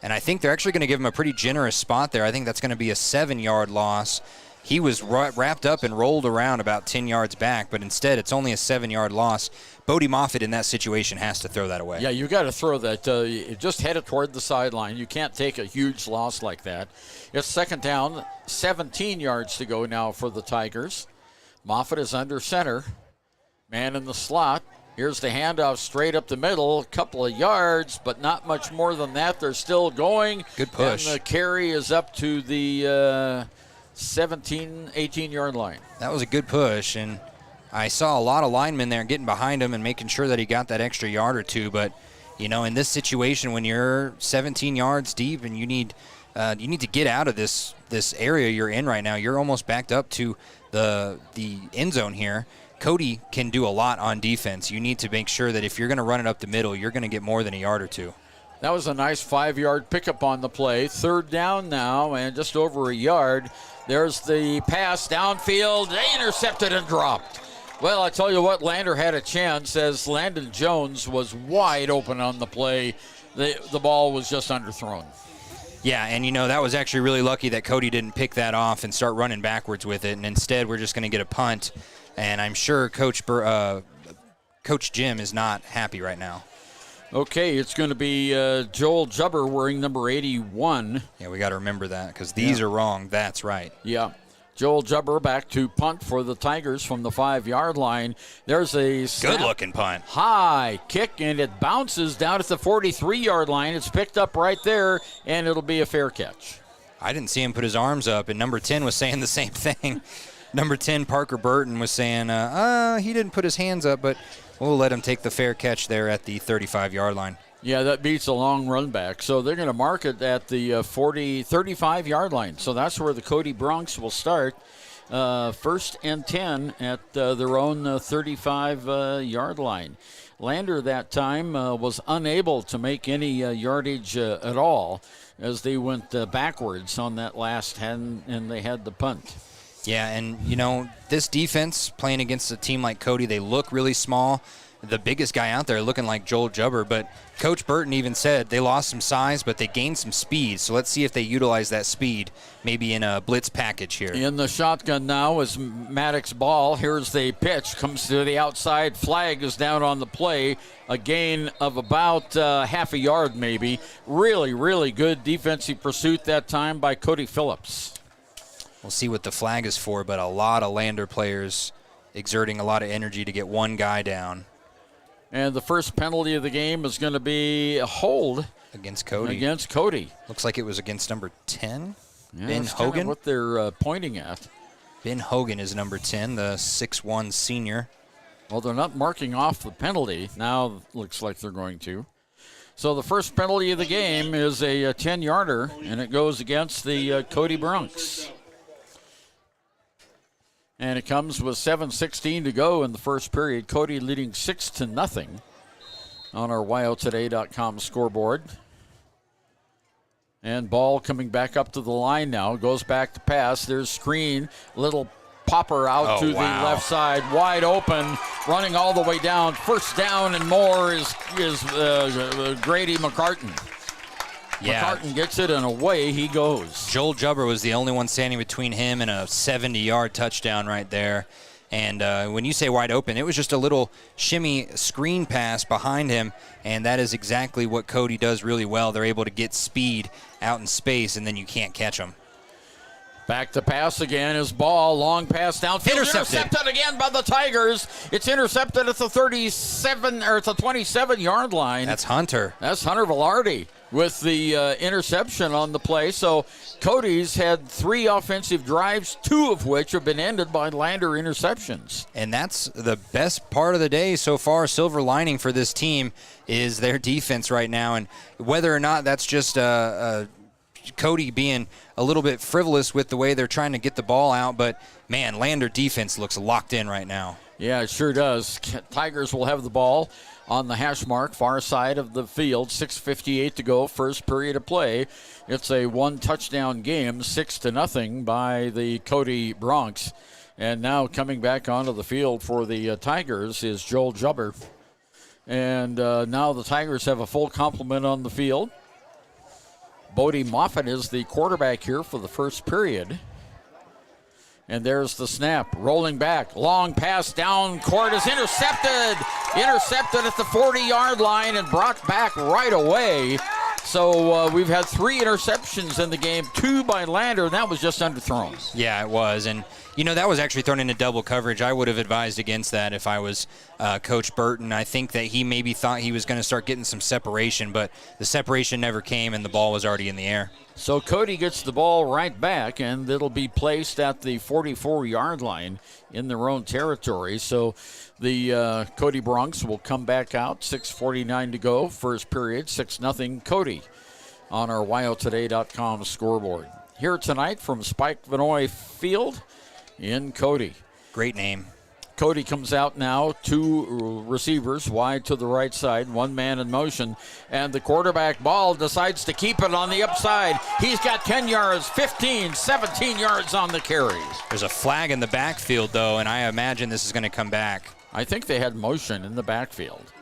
And I think they're actually going to give him a pretty generous spot there. I think that's going to be a 7-yard loss. He was wrapped up and rolled around about 10 yards back, but instead it's only a 7-yard loss. Bodie Moffitt in that situation has to throw that away. Yeah, you got to throw that. Just head it toward the sideline. You can't take a huge loss like that. It's second down, 17 yards to go now for the Tigers. Moffitt is under center. Man in the slot. Here's the handoff straight up the middle, a couple of yards, but not much more than that. They're still going. Good push. And the carry is up to the 17, 18-yard line. That was a good push, and I saw a lot of linemen there getting behind him and making sure that he got that extra yard or two. But, you know, in this situation, when you're 17 yards deep and you need to get out of this area you're in right now, you're almost backed up to the end zone here. Cody can do a lot on defense. You need to make sure that if you're going to run it up the middle, you're going to get more than a yard or two. That was a nice 5-yard pickup on the play. Third down now and just over a yard. There's the pass downfield. They intercepted and dropped. Well, I tell you what, Lander had a chance as Landon Jones was wide open on the play. The ball was just underthrown. Yeah, and, you know, that was actually really lucky that Cody didn't pick that off and start running backwards with it, and instead we're just going to get a punt. And I'm sure Coach Jim is not happy right now. Okay, it's going to be Joel Jubber wearing number 81. Yeah, we got to remember that because these are wrong. That's right. Yeah. Joel Jubber back to punt for the Tigers from the 5-yard line. There's a good-looking punt. High kick, and it bounces down at the 43-yard line. It's picked up right there, and it'll be a fair catch. I didn't see him put his arms up, and number 10 was saying the same thing. Number 10, Parker Burton, was saying, he didn't put his hands up, but we'll let him take the fair catch there at the 35-yard line. Yeah, that beats a long run back. So they're going to mark it at the 35-yard line. So that's where the Cody Bronx will start. First and 10 at their own 35-yard line. Lander that time was unable to make any yardage at all as they went backwards on that last hand, and they had the punt. Yeah, and, you know, this defense playing against a team like Cody, they look really small. The biggest guy out there looking like Joel Jubber, but Coach Burton even said they lost some size, but they gained some speed. So let's see if they utilize that speed maybe in a blitz package here. In the shotgun now is Maddox ball. Here's the pitch. Comes to the outside. Flag is down on the play. A gain of about half a yard maybe. Really, really good defensive pursuit that time by Cody Phillips. We'll see what the flag is for, but a lot of Lander players exerting a lot of energy to get one guy down. And the first penalty of the game is going to be a hold against Cody. Looks like it was against number 10, yeah, Ben that's Hogan. Kind of what they're pointing at. Ben Hogan is number 10, the 6'1 senior. Well, they're not marking off the penalty. Now looks like they're going to. So the first penalty of the game is a 10-yarder, and it goes against the Cody Bronx. And it comes with 7:16 to go in the first period. Cody leading 6-0 on our WyoToday.com scoreboard. And ball coming back up to the line now. Goes back to pass. There's screen. Little popper out to the left side. Wide open. Running all the way down. First down and more is Grady McCartan. Yeah. McCartan gets it, and away he goes. Joel Jubber was the only one standing between him and a 70-yard touchdown right there. And when you say wide open, it was just a little shimmy screen pass behind him, and that is exactly what Cody does really well. They're able to get speed out in space, and then you can't catch them. Back to pass again. His ball, long pass downfield. Intercepted again by the Tigers. It's intercepted at the 37 or at the 27-yard line. That's Hunter. That's Hunter Velarde with the interception on the play. So Cody's had 3 offensive drives, 2 of which have been ended by Lander interceptions. And that's the best part of the day so far. Silver lining for this team is their defense right now. And whether or not that's just Cody being a little bit frivolous with the way they're trying to get the ball out, but man, Lander defense looks locked in right now. Yeah, it sure does. Tigers will have the ball on the hash mark, far side of the field. 6:58 to go, first period of play. It's a 1-touchdown game, 6-0 by the Cody Broncs. And now coming back onto the field for the Tigers is Joel Jubber. And now the Tigers have a full complement on the field. Bodie Moffitt is the quarterback here for the first period. And there's the snap, rolling back, long pass down court is intercepted. Intercepted at the 40-yard line and brought back right away. So we've had 3 interceptions in the game, 2 by Lander, and that was just underthrown. Yeah, it was. And, that was actually thrown into double coverage. I would have advised against that if I was Coach Burton. I think that he maybe thought he was going to start getting some separation, but the separation never came and the ball was already in the air. So Cody gets the ball right back, and it'll be placed at the 44-yard line in their own territory. So the Cody Broncs will come back out. 6:49 to go, first period, 6-0 Cody on our WyoToday.com scoreboard. Here tonight from Spike Vanoy Field in Cody. Great name. Cody comes out now, 2 receivers wide to the right side, 1 man in motion, and the quarterback ball decides to keep it on the upside. He's got 10 yards, 15, 17 yards on the carry. There's a flag in the backfield, though, and I imagine this is going to come back. I think they had motion in the backfield.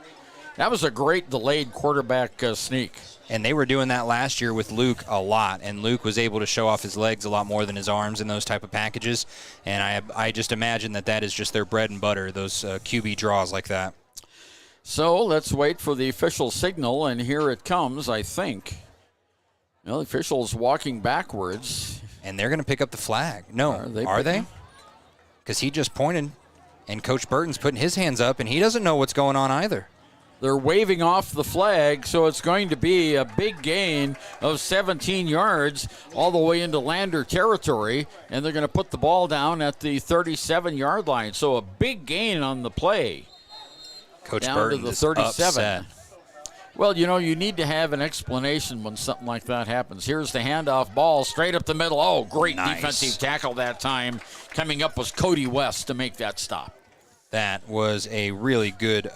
That was a great delayed quarterback sneak. And they were doing that last year with Luke a lot, and Luke was able to show off his legs a lot more than his arms in those type of packages. And I just imagine that is just their bread and butter, those QB draws like that. So let's wait for the official signal, and here it comes, I think. Well, the official's walking backwards. And they're going to pick up the flag. No, are they? Because he just pointed, and Coach Burton's putting his hands up, and he doesn't know what's going on either. They're waving off the flag, so it's going to be a big gain of 17 yards all the way into Lander territory, and they're going to put the ball down at the 37-yard line. So a big gain on the play. Coach down Burton to the is 37. upset. Well, you need to have an explanation when something like that happens. Here's the handoff ball straight up the middle. Oh, great defensive tackle that time. Coming up was Cody West to make that stop. That was a really good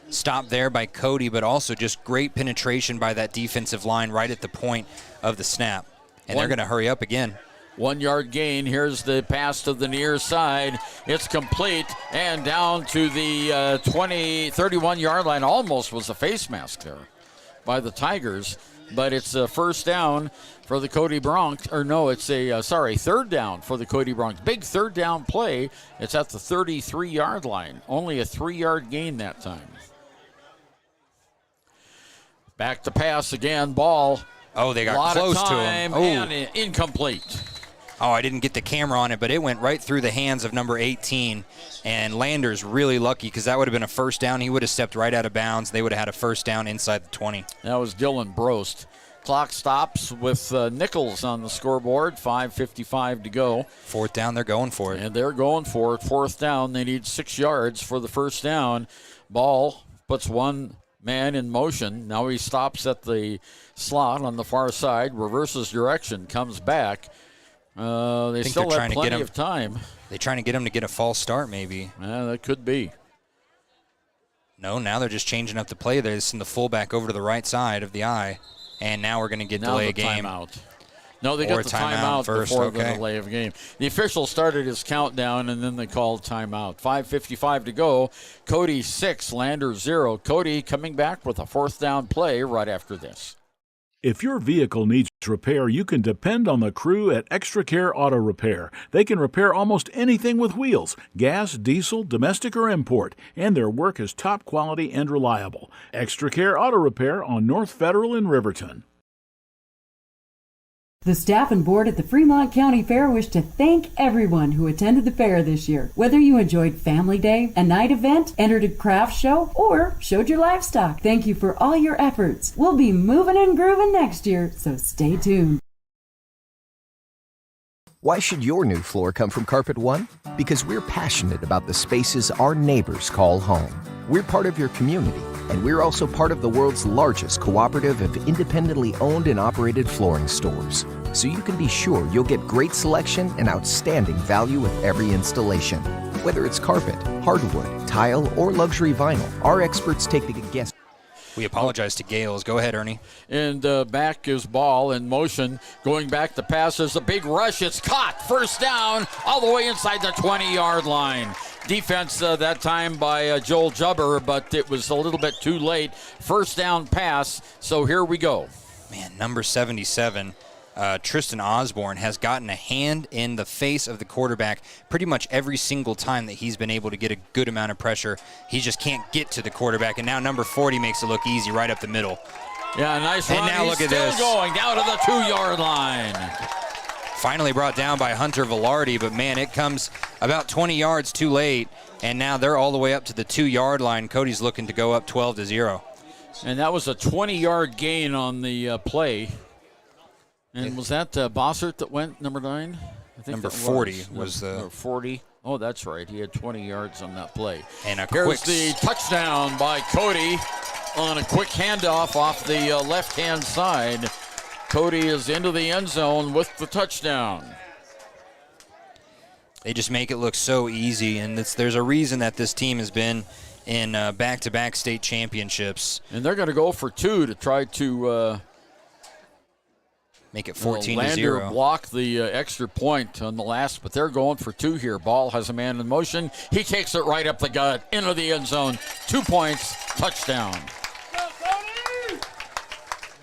stop there by Cody, but also just great penetration by that defensive line right at the point of the snap. And they're going to hurry up again. 1 yard gain. Here's the pass to the near side. It's complete and down to the 31-yard line. Almost was a face mask there by the Tigers, but it's a first down for the Cody Broncs. Or no, it's a, third down for the Cody Broncs. Big third down play. It's at the 33-yard line. Only a 3-yard gain that time. Back to pass again. Ball. Oh, they got close to him. Oh, and incomplete. Oh, I didn't get the camera on it, but it went right through the hands of number 18. And Lander's really lucky because that would have been a first down. He would have stepped right out of bounds. They would have had a first down inside the 20. That was Dylan Brost. Clock stops with Nichols on the scoreboard. 5:55 to go. Fourth down, they're going for it. And they're going for it. Fourth down, they need 6 yards for the first down. Ball puts 1 man in motion. Now he stops at the slot on the far side, reverses direction, comes back. They still have plenty of time. They're trying to get him to get a false start, maybe. Yeah, that could be. No, now they're just changing up the play. They're sending the fullback over to the right side of the eye, and now we're going to get delay game. Timeout. No, they got the timeout first, before the delay of game. The official started his countdown, and then they called timeout. 5:55 to go. Cody 6, Lander 0. Cody coming back with a fourth down play right after this. If your vehicle needs repair, you can depend on the crew at Extra Care Auto Repair. They can repair almost anything with wheels, gas, diesel, domestic, or import, and their work is top quality and reliable. Extra Care Auto Repair on North Federal in Riverton. The staff and board at the Fremont County Fair wish to thank everyone who attended the fair this year. Whether you enjoyed Family Day, a night event, entered a craft show, or showed your livestock, thank you for all your efforts. We'll be moving and grooving next year, so stay tuned. Why should your new floor come from Carpet One? Because we're passionate about the spaces our neighbors call home. We're part of your community, and we're also part of the world's largest cooperative of independently owned and operated flooring stores. So you can be sure you'll get great selection and outstanding value with every installation. Whether it's carpet, hardwood, tile, or luxury vinyl, our experts take the guess. We apologize to Gales. Go ahead, Ernie. And back is ball in motion. Going back to pass. There's a big rush. It's caught. First down all the way inside the 20-yard line. Defense that time by Joel Jubber, but it was a little bit too late. First down pass. So here we go. Man, number 77. Tristan Osborne has gotten a hand in the face of the quarterback pretty much every single time that he's been able to get a good amount of pressure. He just can't get to the quarterback, and now number 40 makes it look easy right up the middle. Yeah, nice run. And now look at still this. Going down to the 2-yard line. Finally brought down by Hunter Velarde, but man, it comes about 20 yards too late, and now they're all the way up to the 2-yard line. Cody's looking to go up 12-0. And that was a 20-yard gain on the play. And was that Bossert that went, number 9? I think number 40 was the... Number 40. Oh, that's right. He had 20 yards on that play. And here's the touchdown by Cody on a quick handoff off the left-hand side. Cody is into the end zone with the touchdown. They just make it look so easy, and there's a reason that this team has been in back-to-back state championships. And they're going to go for 2 to try to... make it 14-0. Lander blocked the extra point on the last, but they're going for 2 here. Ball has a man in motion. He takes it right up the gut into the end zone. 2 points, touchdown.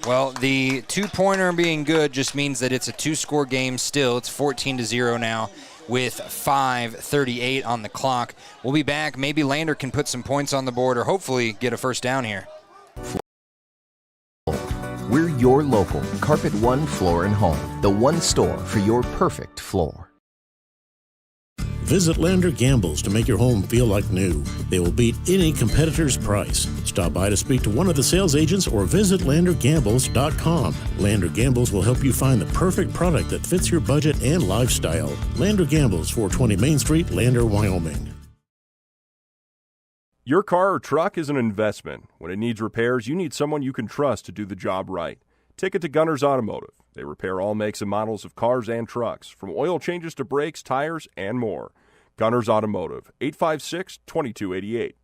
Well, the 2-pointer being good just means that it's a 2-score game still. It's 14-0 now with 5:38 on the clock. We'll be back. Maybe Lander can put some points on the board or hopefully get a first down here. We're your local Carpet One Floor and Home, the one store for your perfect floor. Visit Lander Gambles to make your home feel like new. They will beat any competitor's price. Stop by to speak to one of the sales agents or visit LanderGambles.com. Lander Gambles will help you find the perfect product that fits your budget and lifestyle. Lander Gambles, 420 Main Street, Lander, Wyoming. Your car or truck is an investment. When it needs repairs, you need someone you can trust to do the job right. Take it to Gunner's Automotive. They repair all makes and models of cars and trucks, from oil changes to brakes, tires, and more. Gunner's Automotive, 856-2288.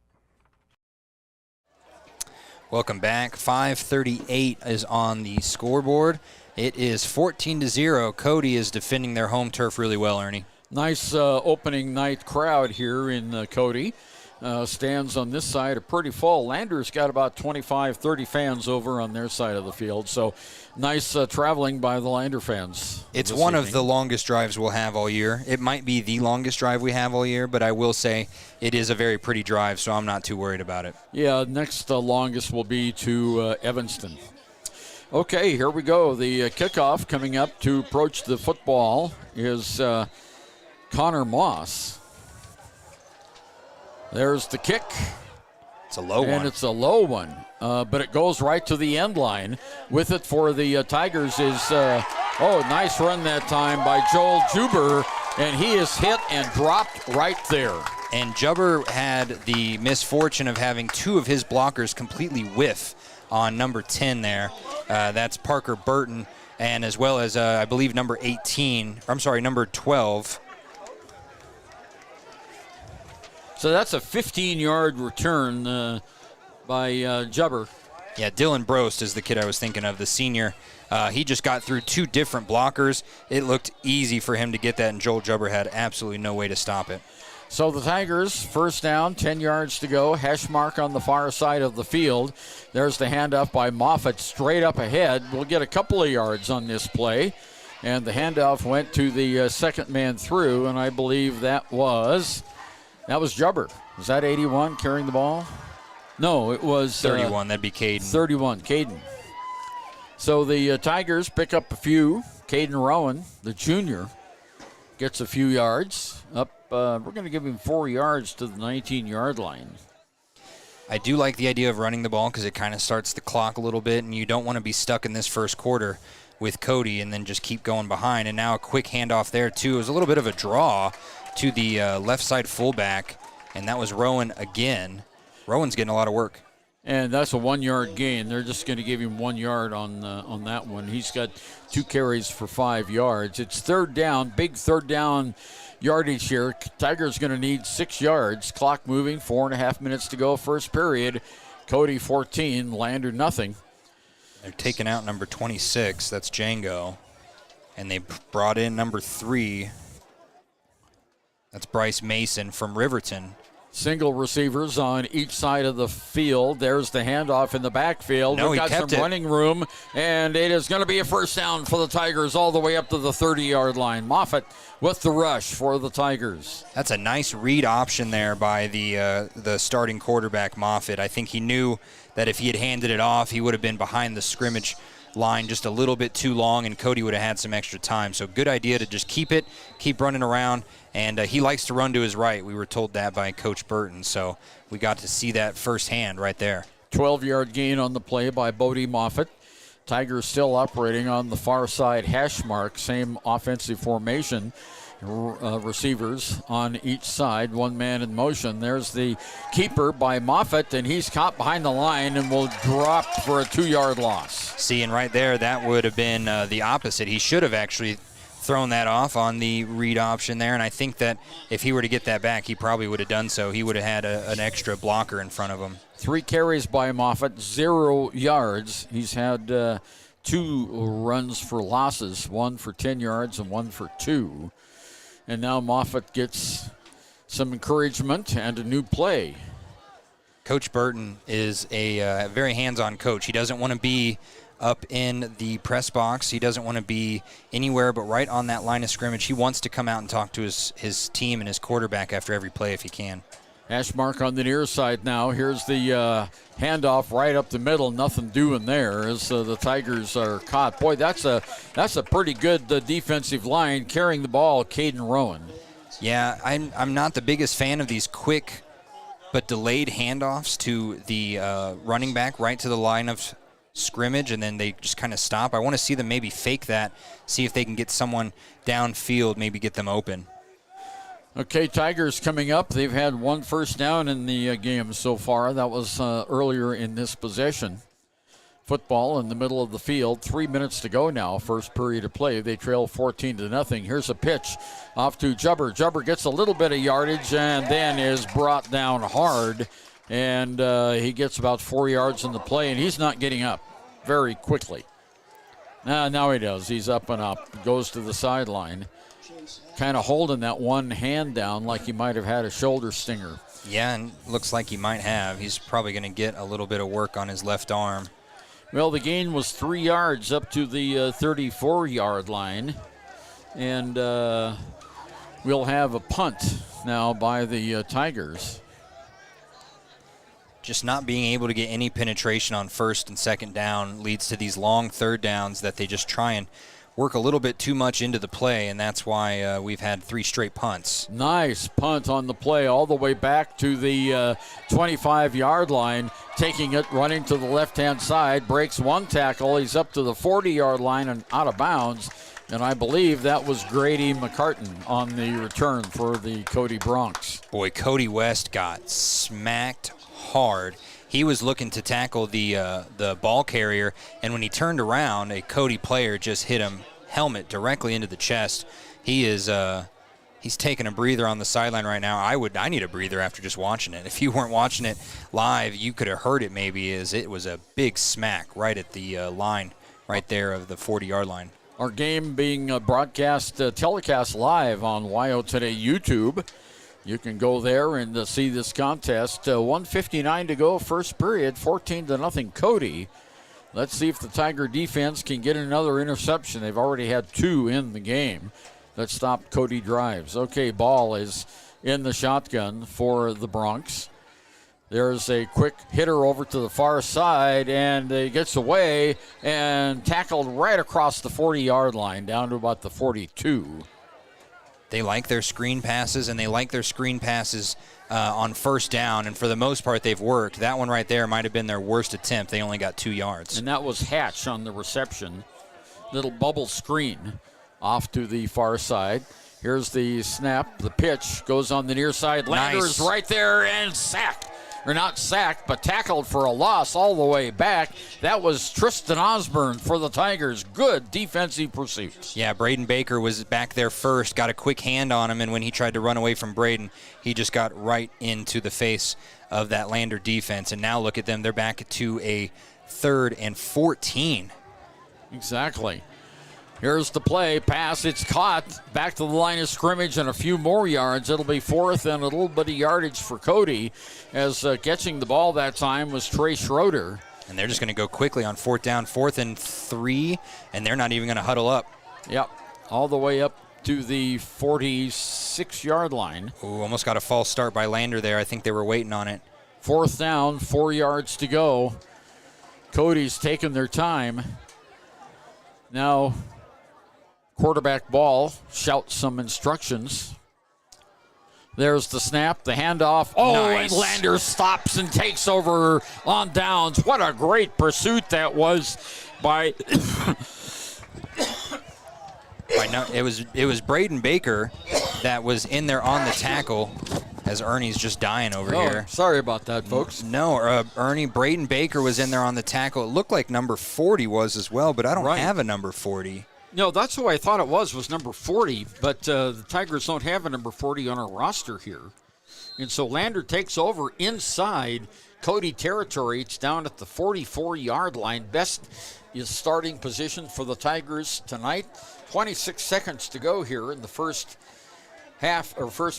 Welcome back. 5:38 is on the scoreboard. It is 14-0. Cody is defending their home turf really well, Ernie. Nice opening night crowd here in Cody. Stands on this side are pretty full. Lander's got about 25, 30 fans over on their side of the field. So nice traveling by the Lander fans. It's one of the longest drives we'll have all year. It might be the longest drive we have all year, but I will say it is a very pretty drive, so I'm not too worried about it. Yeah, next longest will be to Evanston. Okay, here we go. The kickoff coming up to approach the football is Connor Moss. There's the kick. It's a low one. And it's a low one, but it goes right to the end line. With it for the Tigers is, nice run that time by Joel Juber, and he is hit and dropped right there. And Jubber had the misfortune of having 2 of his blockers completely whiff on number 10 there. That's Parker Burton, and as well as, I believe, number 12. So that's a 15-yard return by Jubber. Yeah, Dylan Brost is the kid I was thinking of, the senior. He just got through 2 different blockers. It looked easy for him to get that, and Joel Jubber had absolutely no way to stop it. So the Tigers, first down, 10 yards to go. Hash mark on the far side of the field. There's the handoff by Moffitt straight up ahead. We'll get a couple of yards on this play. And the handoff went to the second man through, and I believe that was Jubber. Was that 81 carrying the ball? No, it was 31. That'd be Caden. 31, Caden. So the Tigers pick up a few, Caden Rowan, the junior, gets a few yards. We're going to give him 4 yards to the 19-yard line. I do like the idea of running the ball because it kind of starts the clock a little bit, and you don't want to be stuck in this first quarter with Cody and then just keep going behind. And now a quick handoff there, too. It was a little bit of a draw to the left side fullback, and that was Rowan again. Rowan's getting a lot of work. And that's a 1-yard gain. They're just going to give him 1 yard on that one. He's got 2 carries for 5 yards. It's third down, big third down yardage here. Tigers going to need 6 yards. Clock moving, 4.5 minutes to go, first period. Cody 14, Lander nothing. They're taking out number 26. That's Django. And they brought in number 3. That's Bryce Mason from Riverton. Single receivers on each side of the field. There's the handoff in the backfield. No, We've got some running room, and it is going to be a first down for the Tigers all the way up to the 30-yard line. Moffitt with the rush for the Tigers. That's a nice read option there by the starting quarterback, Moffitt. I think he knew that if he had handed it off, he would have been behind the scrimmage line just a little bit too long, and Cody would have had some extra time. So good idea to just keep running around. And he likes to run to his right. We were told that by Coach Burton, so we got to see that firsthand right there. 12-yard gain on the play by Bodie Moffitt. Tigers still operating on the far side hash mark, same offensive formation. Receivers on each side, one man in motion. There's the keeper by Moffitt, and he's caught behind the line and will drop for a 2-yard loss. See, and right there, that would have been the opposite. He should have actually thrown that off on the read option there, and I think that if he were to get that back, he probably would have done so. He would have had an extra blocker in front of him. 3 carries by Moffitt, 0 yards. He's had 2 runs for losses, 1 for 10 yards and 1 for 2. And now Moffitt gets some encouragement and a new play. Coach Burton is a very hands-on coach. He doesn't want to be up in the press box. He doesn't want to be anywhere but right on that line of scrimmage. He wants to come out and talk to his team and his quarterback after every play if he can. Hash mark on the near side now. Here's the handoff right up the middle. Nothing doing there as the Tigers are caught. Boy, that's a pretty good defensive line carrying the ball. Caden Rowan. Yeah, I'm not the biggest fan of these quick but delayed handoffs to the running back right to the line of scrimmage, and then they just kind of stop. I want to see them maybe fake that, see if they can get someone downfield, maybe get them open. Okay, Tigers coming up. They've had 1 first down in the game so far. That was earlier in this possession. Football in the middle of the field. 3 minutes to go now. First period of play. They trail 14-0. Here's a pitch off to Jubber. Jubber gets a little bit of yardage and then is brought down hard. And he gets about 4 yards in the play, and he's not getting up very quickly. Now he does. He's up and up. Goes to the sideline. Kind of holding that one hand down like he might have had a shoulder stinger. Yeah, and looks like he might have. He's probably going to get a little bit of work on his left arm. Well, the gain was 3 yards up to the 34-yard line. And we'll have a punt now by the Tigers. Just not being able to get any penetration on first and second down leads to these long third downs that they just try and work a little bit too much into the play, and that's why we've had 3 straight punts. Nice punt on the play all the way back to the 25-yard line, taking it, running to the left-hand side, breaks 1 tackle. He's up to the 40-yard line and out of bounds, and I believe that was Grady McCartan on the return for the Cody Broncs. Boy, Cody West got smacked hard. He was looking to tackle the ball carrier, and when he turned around, a Cody player just hit him helmet directly into the chest. He's taking a breather on the sideline right now. I need a breather after just watching it. If you weren't watching it live, you could have heard it maybe, as it was a big smack right at the line right there of the 40-yard line. Our game being telecast live on WyoToday YouTube. You can go there and see this contest. 1:59 to go, first period, 14-0 Cody. Let's see if the Tiger defense can get another interception. They've already had 2 in the game that stopped Cody drives. Okay, ball is in the shotgun for the Broncs. There's a quick hitter over to the far side, and he gets away and tackled right across the 40-yard line, down to about the 42. They like their screen passes, and they like their screen passes on first down, and for the most part, they've worked. That one right there might have been their worst attempt. They only got 2 yards. And that was Hatch on the reception. Little bubble screen off to the far side. Here's the snap. The pitch goes on the near side. Lander is right there and sacked. Or not sacked, but tackled for a loss all the way back. That was Tristan Osborne for the Tigers. Good defensive pursuit. Yeah, Braden Baker was back there first, got a quick hand on him, and when he tried to run away from Braden, he just got right into the face of that Lander defense. And now look at them. They're back to a 3rd and 14. Exactly. Here's the play. Pass. It's caught. Back to the line of scrimmage and a few more yards. It'll be 4th and a little bit of yardage for Cody, as catching the ball that time was Trey Schroeder. And they're just going to go quickly on 4th down, 4th and 3, and they're not even going to huddle up. Yep. All the way up to the 46-yard line. Ooh, almost got a false start by Lander there. I think they were waiting on it. 4th down, 4 yards to go. Cody's taking their time. Now, quarterback ball, shouts some instructions. There's the snap, the handoff. Oh, nice. And Lander stops and takes over on downs. What a great pursuit that was by... It was Braden Baker that was in there on the tackle, as Ernie's just dying over here. Sorry about that, folks. No, Braden Baker was in there on the tackle. It looked like number 40 was as well, but I don't have a number 40. No, that's who I thought it was number 40, but the Tigers don't have a number 40 on our roster here. And so Lander takes over inside Cody territory. It's down at the 44-yard line. Best is starting position for the Tigers tonight. 26 seconds to go here in the first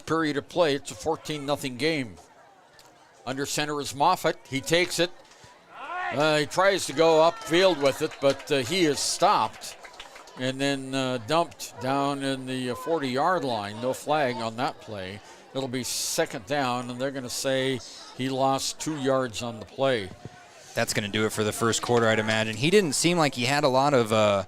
period of play. It's a 14-0 game. Under center is Moffitt. He takes it. He tries to go upfield with it, but he is stopped and then dumped down in the 40-yard line. No flag on that play. It'll be 2nd down, and they're going to say he lost 2 yards on the play. That's going to do it for the first quarter, I'd imagine. He didn't seem like he had a lot of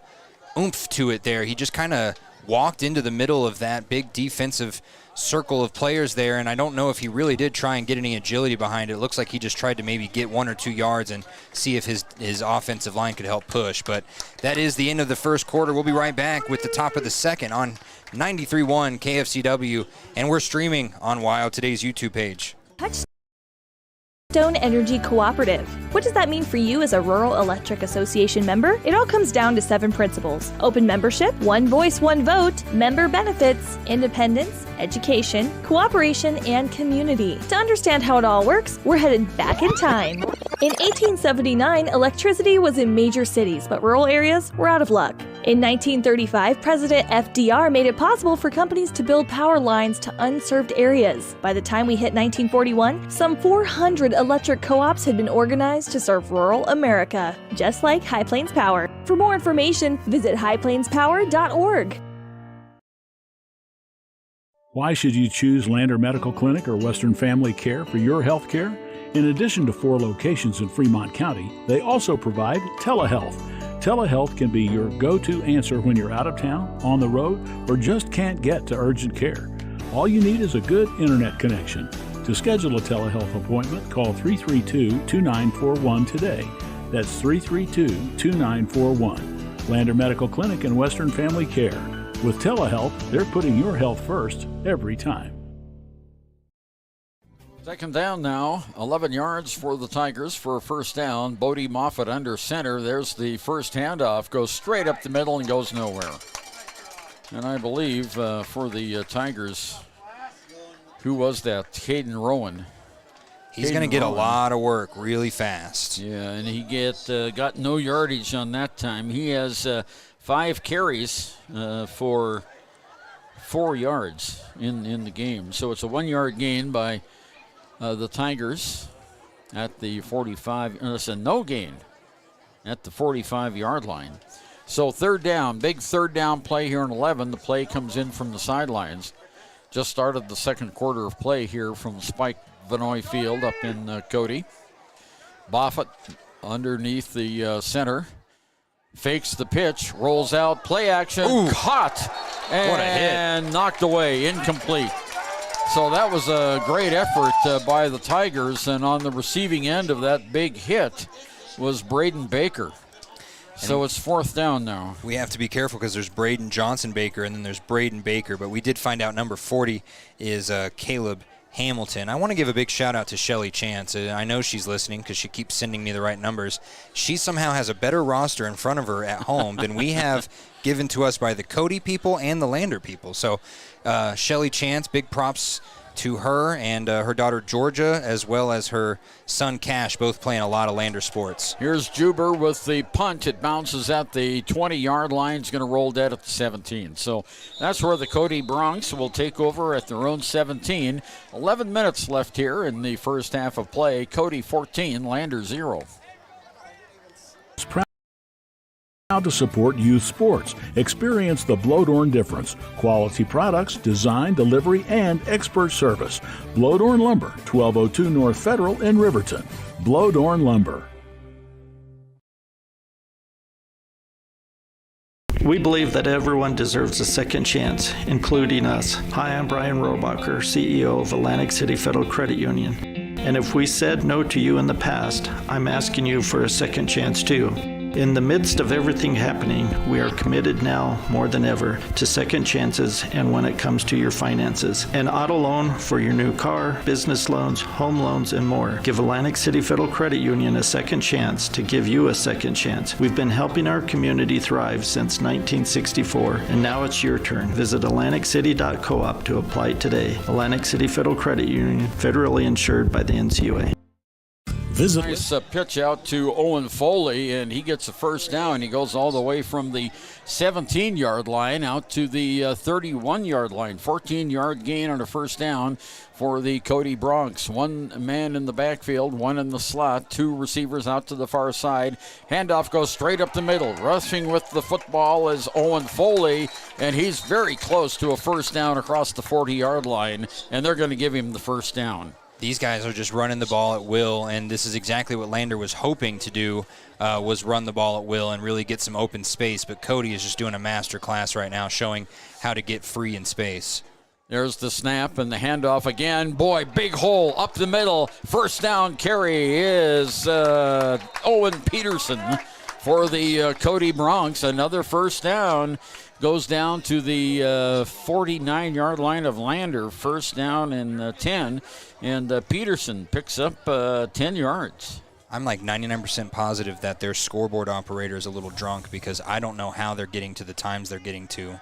oomph to it there. He just kind of walked into the middle of that big defensive circle of players there, and I don't know if he really did try and get any agility behind it. It looks like he just tried to maybe get 1 or 2 yards and see if his offensive line could help push. But that is the end of the first quarter. We'll be right back with the top of the second on 93.1 KFCW, and we're streaming on WyoToday's YouTube page. Stone Energy Cooperative. What does that mean for you as a Rural Electric Association member? It all comes down to 7 principles: open membership, one voice, one vote, member benefits, independence, education, cooperation, and community. To understand how it all works, we're headed back in time. In 1879, electricity was in major cities, but rural areas were out of luck. In 1935, President FDR made it possible for companies to build power lines to unserved areas. By the time we hit 1941, some 400 electric co-ops had been organized to serve rural America, just like High Plains Power. For more information, visit highplainspower.org. Why should you choose Lander Medical Clinic or Western Family Care for your health care? In addition to 4 locations in Fremont County, they also provide telehealth. Telehealth can be your go-to answer when you're out of town, on the road, or just can't get to urgent care. All you need is a good internet connection. To schedule a telehealth appointment, call 332-2941 today. That's 332-2941. Lander Medical Clinic and Western Family Care. With telehealth, they're putting your health first every time. 2nd down now, 11 yards for the Tigers for a first down. Bodie Moffitt under center. There's the first handoff. Goes straight up the middle and goes nowhere. And I believe for the Tigers, who was that? Caden Rowan. He's going to get a lot of work really fast. Yeah, and he got no yardage on that time. He has 5 carries for 4 yards in the game. So it's a 1-yard gain by the Tigers at the 45. It's a no gain at the 45-yard line. So 3rd down, big 3rd down play here in 11. The play comes in from the sidelines. Just started the 2nd quarter of play here from Spike Vanoy Field up in Cody. Buffett underneath the center. Fakes the pitch, rolls out, play action, caught, and what a hit. Knocked away, incomplete. So that was a great effort by the Tigers, and on the receiving end of that big hit was Braden Baker. So it's 4th down now. We have to be careful because there's Braden Johnson Baker and then there's Braden Baker, but we did find out number 40 is Caleb Hamilton. I want to give a big shout out to Shelly Chance. I know she's listening because she keeps sending me the right numbers. She somehow has a better roster in front of her at home than we have given to us by the Cody people and the Lander people. So Shelly Chance, big props to her and her daughter Georgia, as well as her son Cash, both playing a lot of Lander sports. Here's Juber with the punt. It bounces at the 20-yard line. It's going to roll dead at the 17. So that's where the Cody Bronx will take over at their own 17. 11 minutes left here in the first half of play. Cody 14, Lander 0. To support youth sports. Experience the Blodorn difference. Quality products, design, delivery, and expert service. Blodorn Lumber, 1202 North Federal in Riverton. Blodorn Lumber. We believe that everyone deserves a second chance, including us. Hi, I'm Brian Robacher, CEO of Atlantic City Federal Credit Union. And if we said no to you in the past, I'm asking you for a second chance too. In the midst of everything happening, we are committed now more than ever to second chances and when it comes to your finances. An auto loan for your new car, business loans, home loans, and more. Give Atlantic City Federal Credit Union a second chance to give you a second chance. We've been helping our community thrive since 1964, and now it's your turn. Visit AtlanticCity.coop to apply today. Atlantic City Federal Credit Union, federally insured by the NCUA. Nice pitch out to Owen Foley, and he gets a first down. He goes all the way from the 17-yard line out to the 31-yard line. 14-yard gain on a first down for the Cody Bronx. One man in the backfield, one in the slot, two receivers out to the far side. Handoff goes straight up the middle. Rushing with the football is Owen Foley, and he's very close to a first down across the 40-yard line, and they're going to give him the first down. These guys are just running the ball at will, and this is exactly what Lander was hoping to do, was run the ball at will and really get some open space. But Cody is just doing a master class right now, showing how to get free in space. There's the snap and the handoff again. Boy, big hole up the middle. First down carry is Owen Peterson for the Cody Bronx. Another first down. Goes down to the 49-yard line of Lander. First down and 10. And Peterson picks up 10 yards. I'm like 99% positive that their scoreboard operator is a little drunk because I don't know how they're getting to the times they're getting to.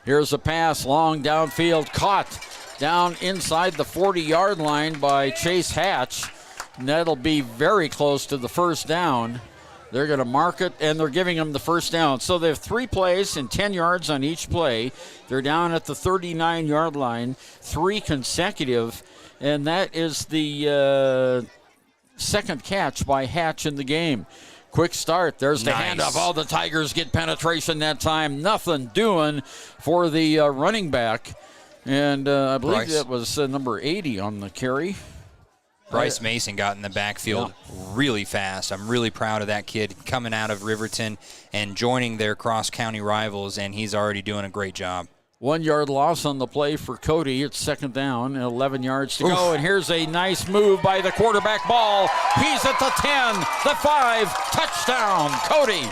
Here's a pass, long downfield, caught down inside the 40-yard line by Chase Hatch. And that'll be very close to the first down. They're going to mark it, and they're giving them the first down. So they have 3 plays and 10 yards on each play. They're down at the 39-yard line, 3 consecutive, and that is the second catch by Hatch in the game. Quick start. There's the handoff. All the Tigers get penetration that time. Nothing doing for the running back. And I believe that was number 80 on the carry. Bryce Mason got in the backfield really fast. I'm really proud of that kid coming out of Riverton and joining their cross-county rivals, and he's already doing a great job. 1 yard loss on the play for Cody. It's second down, 11 yards to go. And here's a nice move by the quarterback. Ball. He's at the 10, the 5, touchdown, Cody.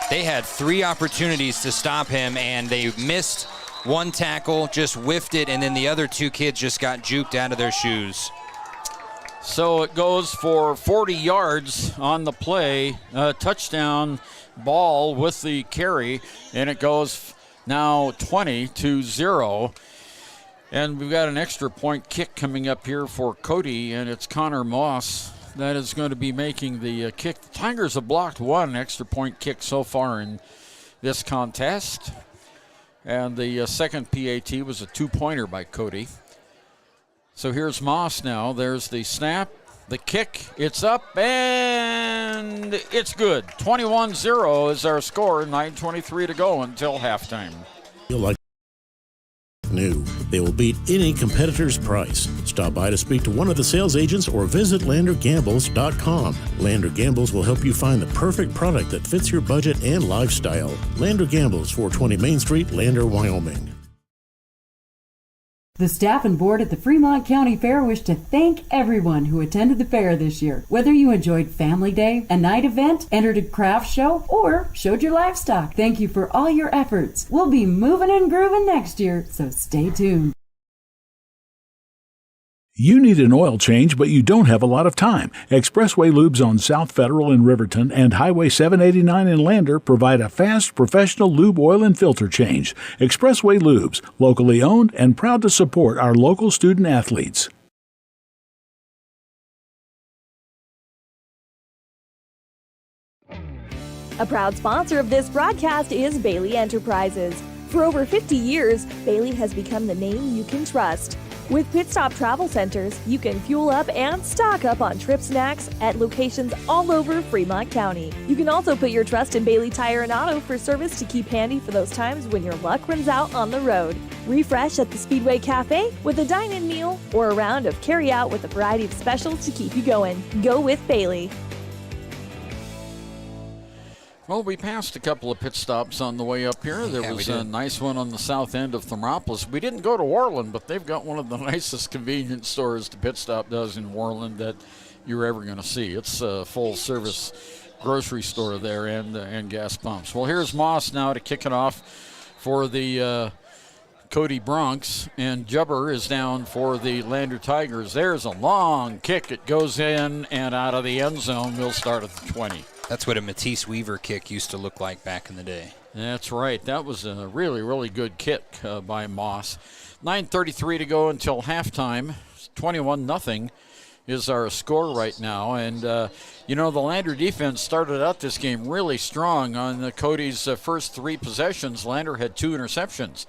They had 3 opportunities to stop him, and they missed one tackle, just whiffed it, and then the other 2 kids just got juked out of their shoes. So it goes for 40 yards on the play. Touchdown ball with the carry, and it goes now 20-0. And we've got an extra point kick coming up here for Cody, and it's Connor Moss that is going to be making the kick. The Tigers have blocked 1 extra point kick so far in this contest. And the second PAT was a 2-pointer by Cody. So here's Moss now. There's the snap, the kick. It's up, and it's good. 21-0 is our score. 9:23 to go until halftime. new. They will beat any competitor's price. Stop by to speak to one of the sales agents or visit LanderGambles.com. Lander Gambles will help you find the perfect product that fits your budget and lifestyle. Lander Gambles, 420 Main Street, Lander, Wyoming. The staff and board at the Fremont County Fair wish to thank everyone who attended the fair this year. Whether you enjoyed Family Day, a night event, entered a craft show, or showed your livestock, thank you for all your efforts. We'll be moving and grooving next year, so stay tuned. You need an oil change, but you don't have a lot of time. Expressway Lubes on South Federal in Riverton and Highway 789 in Lander provide a fast, professional lube oil and filter change. Expressway Lubes, locally owned and proud to support our local student athletes. A proud sponsor of this broadcast is Bailey Enterprises. For over 50 years, Bailey has become the name you can trust. With Pit Stop Travel Centers, you can fuel up and stock up on trip snacks at locations all over Fremont County. You can also put your trust in Bailey Tire and Auto for service to keep handy for those times when your luck runs out on the road. Refresh at the Speedway Cafe with a dine-in meal or a round of carry-out with a variety of specials to keep you going. Go with Bailey. Well, we passed a couple of pit stops on the way up here. There was a nice one on the south end of Thermopolis. We didn't go to Worland, but they've got one of the nicest convenience stores the pit stop does in Worland that you're ever going to see. It's a full-service grocery store there and gas pumps. Well, here's Moss now to kick it off for the Cody Bronx, and Jubber is down for the Lander Tigers. There's a long kick. It goes in and out of the end zone. We'll start at the 20. That's what a Matisse Weaver kick used to look like back in the day. That's right. That was a really, really good kick by Moss. 9:33 to go until halftime. 21-0 is our score right now. And, the Lander defense started out this game really strong. On Cody's first three possessions, Lander had 2 interceptions.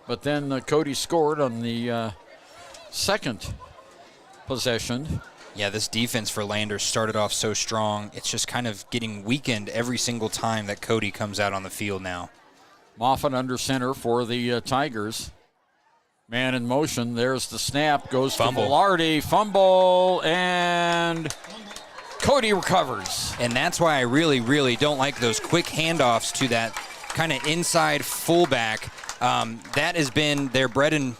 But then Cody scored on the second possession. Yeah, this defense for Lander started off so strong. It's just kind of getting weakened every single time that Cody comes out on the field now. Moffitt under center for the Tigers. Man in motion. There's the snap. Goes to Velarde. Fumble, and Cody recovers. And that's why I really, really don't like those quick handoffs to that kind of inside fullback. That has been their bread and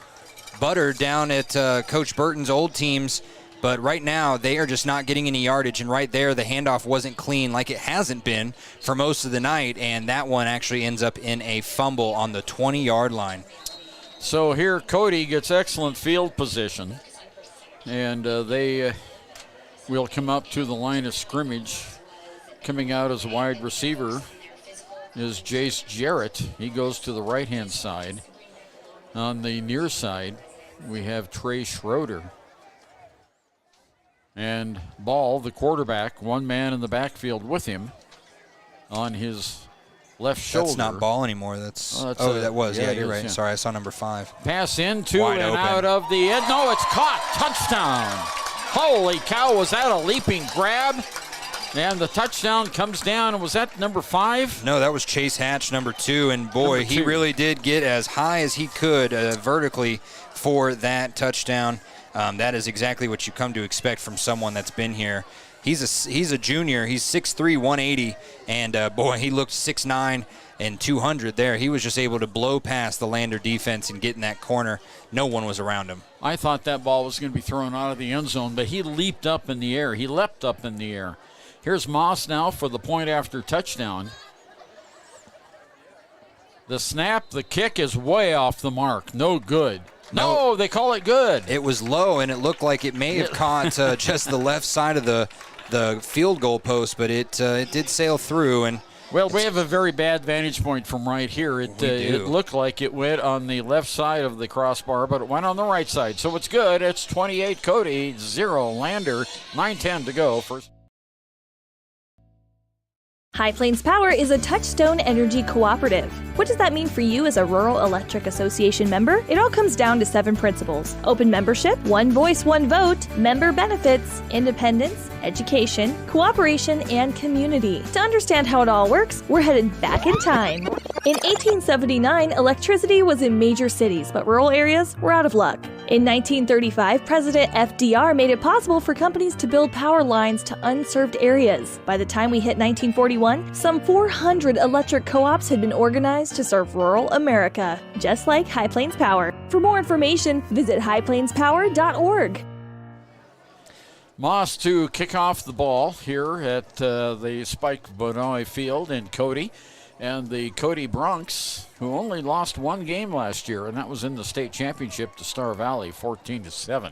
butter down at Coach Burton's old teams. But right now, they are just not getting any yardage. And right there, the handoff wasn't clean like it hasn't been for most of the night. And that one actually ends up in a fumble on the 20-yard line. So here, Cody gets excellent field position. And they will come up to the line of scrimmage. Coming out as a wide receiver is Jace Jarrett. He goes to the right-hand side. On the near side, we have Trey Schroeder. And Ball, the quarterback, one man in the backfield with him on his left shoulder. That's not Ball anymore. That was. Yeah, you're right. Yeah. Sorry, I saw number 5. Pass into Wide and open. out of the end. No, it's caught. Touchdown. Holy cow, was that a leaping grab? And the touchdown comes down. Was that number 5? No, that was Chase Hatch, number 2. And boy, he really did get as high as he could vertically for that touchdown. That is exactly what you come to expect from someone that's been here. He's a junior. He's 6'3", 180, and boy, he looked 6'9" and 200 there. He was just able to blow past the Lander defense and get in that corner. No one was around him. I thought that ball was going to be thrown out of the end zone, but he leaped up in the air. He leapt up in the air. Here's Moss now for the point after touchdown. The snap, the kick is way off the mark. No good. No, they call it good. It was low, and it looked like it may have caught just the left side of the field goal post, but it did sail through. And well, we have a very bad vantage point from right here. It looked like it went on the left side of the crossbar, but it went on the right side. So it's good. It's 28 Cody, 0 Lander, 9:10 to go. First. High Plains Power is a Touchstone Energy cooperative. What does that mean for you as a Rural Electric Association member? It all comes down to 7 principles: open membership, one voice, one vote, member benefits, independence, education, cooperation, and community. To understand how it all works, we're headed back in time. In 1879, electricity was in major cities, but rural areas were out of luck. In 1935, President FDR made it possible for companies to build power lines to unserved areas. By the time we hit 1941, some 400 electric co-ops had been organized to serve rural America, just like High Plains Power. For more information, visit highplainspower.org. Moss to kick off the ball here at the Spike Bonoy Field in Cody. And the Cody Bronx, who only lost one game last year, and that was in the state championship to Star Valley, 14-7.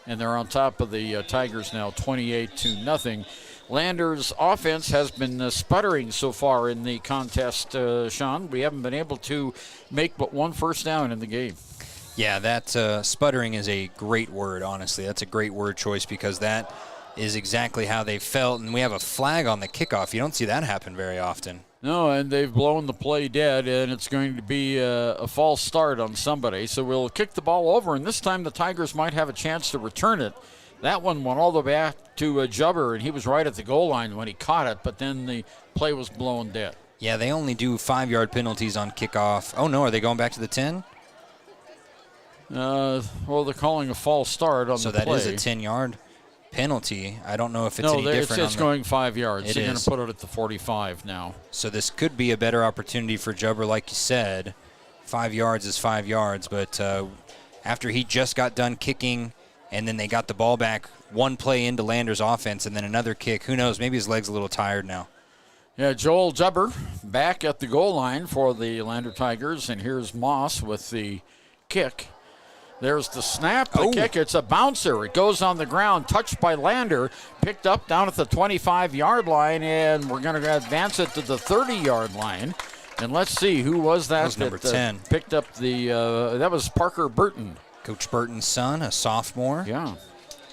And they're on top of the Tigers now, 28-0. Lander's offense has been sputtering so far in the contest, Shawn. We haven't been able to make but one first down in the game. Yeah, that sputtering is a great word, honestly. That's a great word choice because that is exactly how they felt. And we have a flag on the kickoff. You don't see that happen very often. No, and they've blown the play dead, and it's going to be a false start on somebody. So we'll kick the ball over, and this time the Tigers might have a chance to return it. That one went all the way back to Jubber, and he was right at the goal line when he caught it, but then the play was blown dead. Yeah, they only do 5-yard penalties on kickoff. Oh, no, are they going back to the 10? Well, they're calling a false start on the play. So that is a 10-yard penalty. I don't know if it's any different. No, it's going 5 yards. They're going to put it at the 45 now. So this could be a better opportunity for Jubber, like you said. 5 yards is 5 yards, but after he just got done kicking and then they got the ball back, one play into Lander's offense and then another kick, who knows, maybe his leg's a little tired now. Yeah, Joel Jubber back at the goal line for the Lander Tigers, and here's Moss with the kick. There's the snap, the kick. It's a bouncer. It goes on the ground, touched by Lander, picked up down at the 25-yard line, and we're going to advance it to the 30-yard line. And let's see, who was that? That was number 10. Picked up the, that was Parker Burton. Coach Burton's son, a sophomore. Yeah.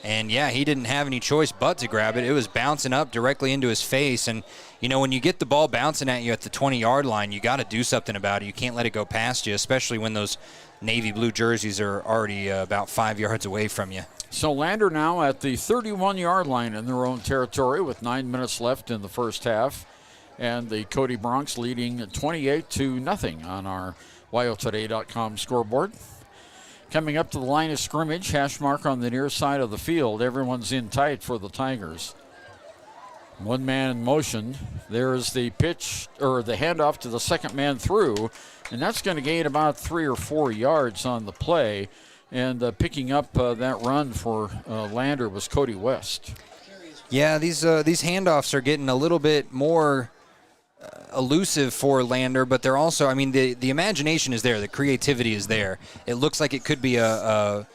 And, yeah, he didn't have any choice but to grab it. It was bouncing up directly into his face. And, you know, when you get the ball bouncing at you at the 20-yard line, you got to do something about it. You can't let it go past you, especially when those navy blue jerseys are already about 5 yards away from you. So Lander now at the 31-yard line in their own territory with 9 minutes left in the first half. And the Cody Bronx leading 28-0 on our WyoToday.com scoreboard. Coming up to the line of scrimmage, hash mark on the near side of the field. Everyone's in tight for the Tigers. One man in motion. There's the pitch, or the handoff to the second man through, and that's going to gain about 3 or 4 yards on the play. And picking up that run for Lander was Cody West. Yeah, these handoffs are getting a little bit more elusive for Lander, but they're also, I mean, the imagination is there, the creativity is there. It looks like it could be a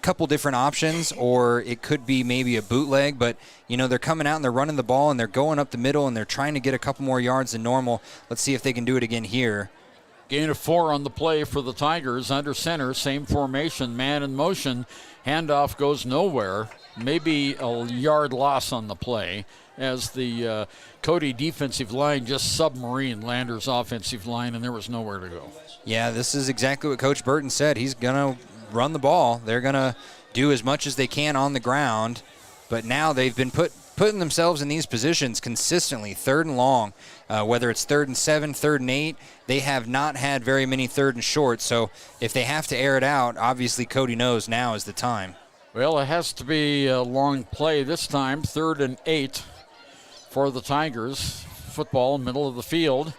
couple different options, or it could be maybe a bootleg, but you know, they're coming out and they're running the ball and they're going up the middle and they're trying to get a couple more yards than normal. Let's see if they can do it again here. Gain of 4 on the play for the Tigers. Under center, same formation, man in motion. Handoff goes nowhere. Maybe a yard loss on the play as the Cody defensive line just submarined Lander's offensive line, and there was nowhere to go. Yeah, this is exactly what Coach Burton said. He's going to run the ball. They're going to do as much as they can on the ground, but now they've been putting themselves in these positions consistently, 3rd and long, whether it's 3rd and 7, 3rd and 8. They have not had very many 3rd and short, so if they have to air it out, obviously Cody knows now is the time. Well, it has to be a long play this time, 3rd and 8 for the Tigers. Football, middle of the field.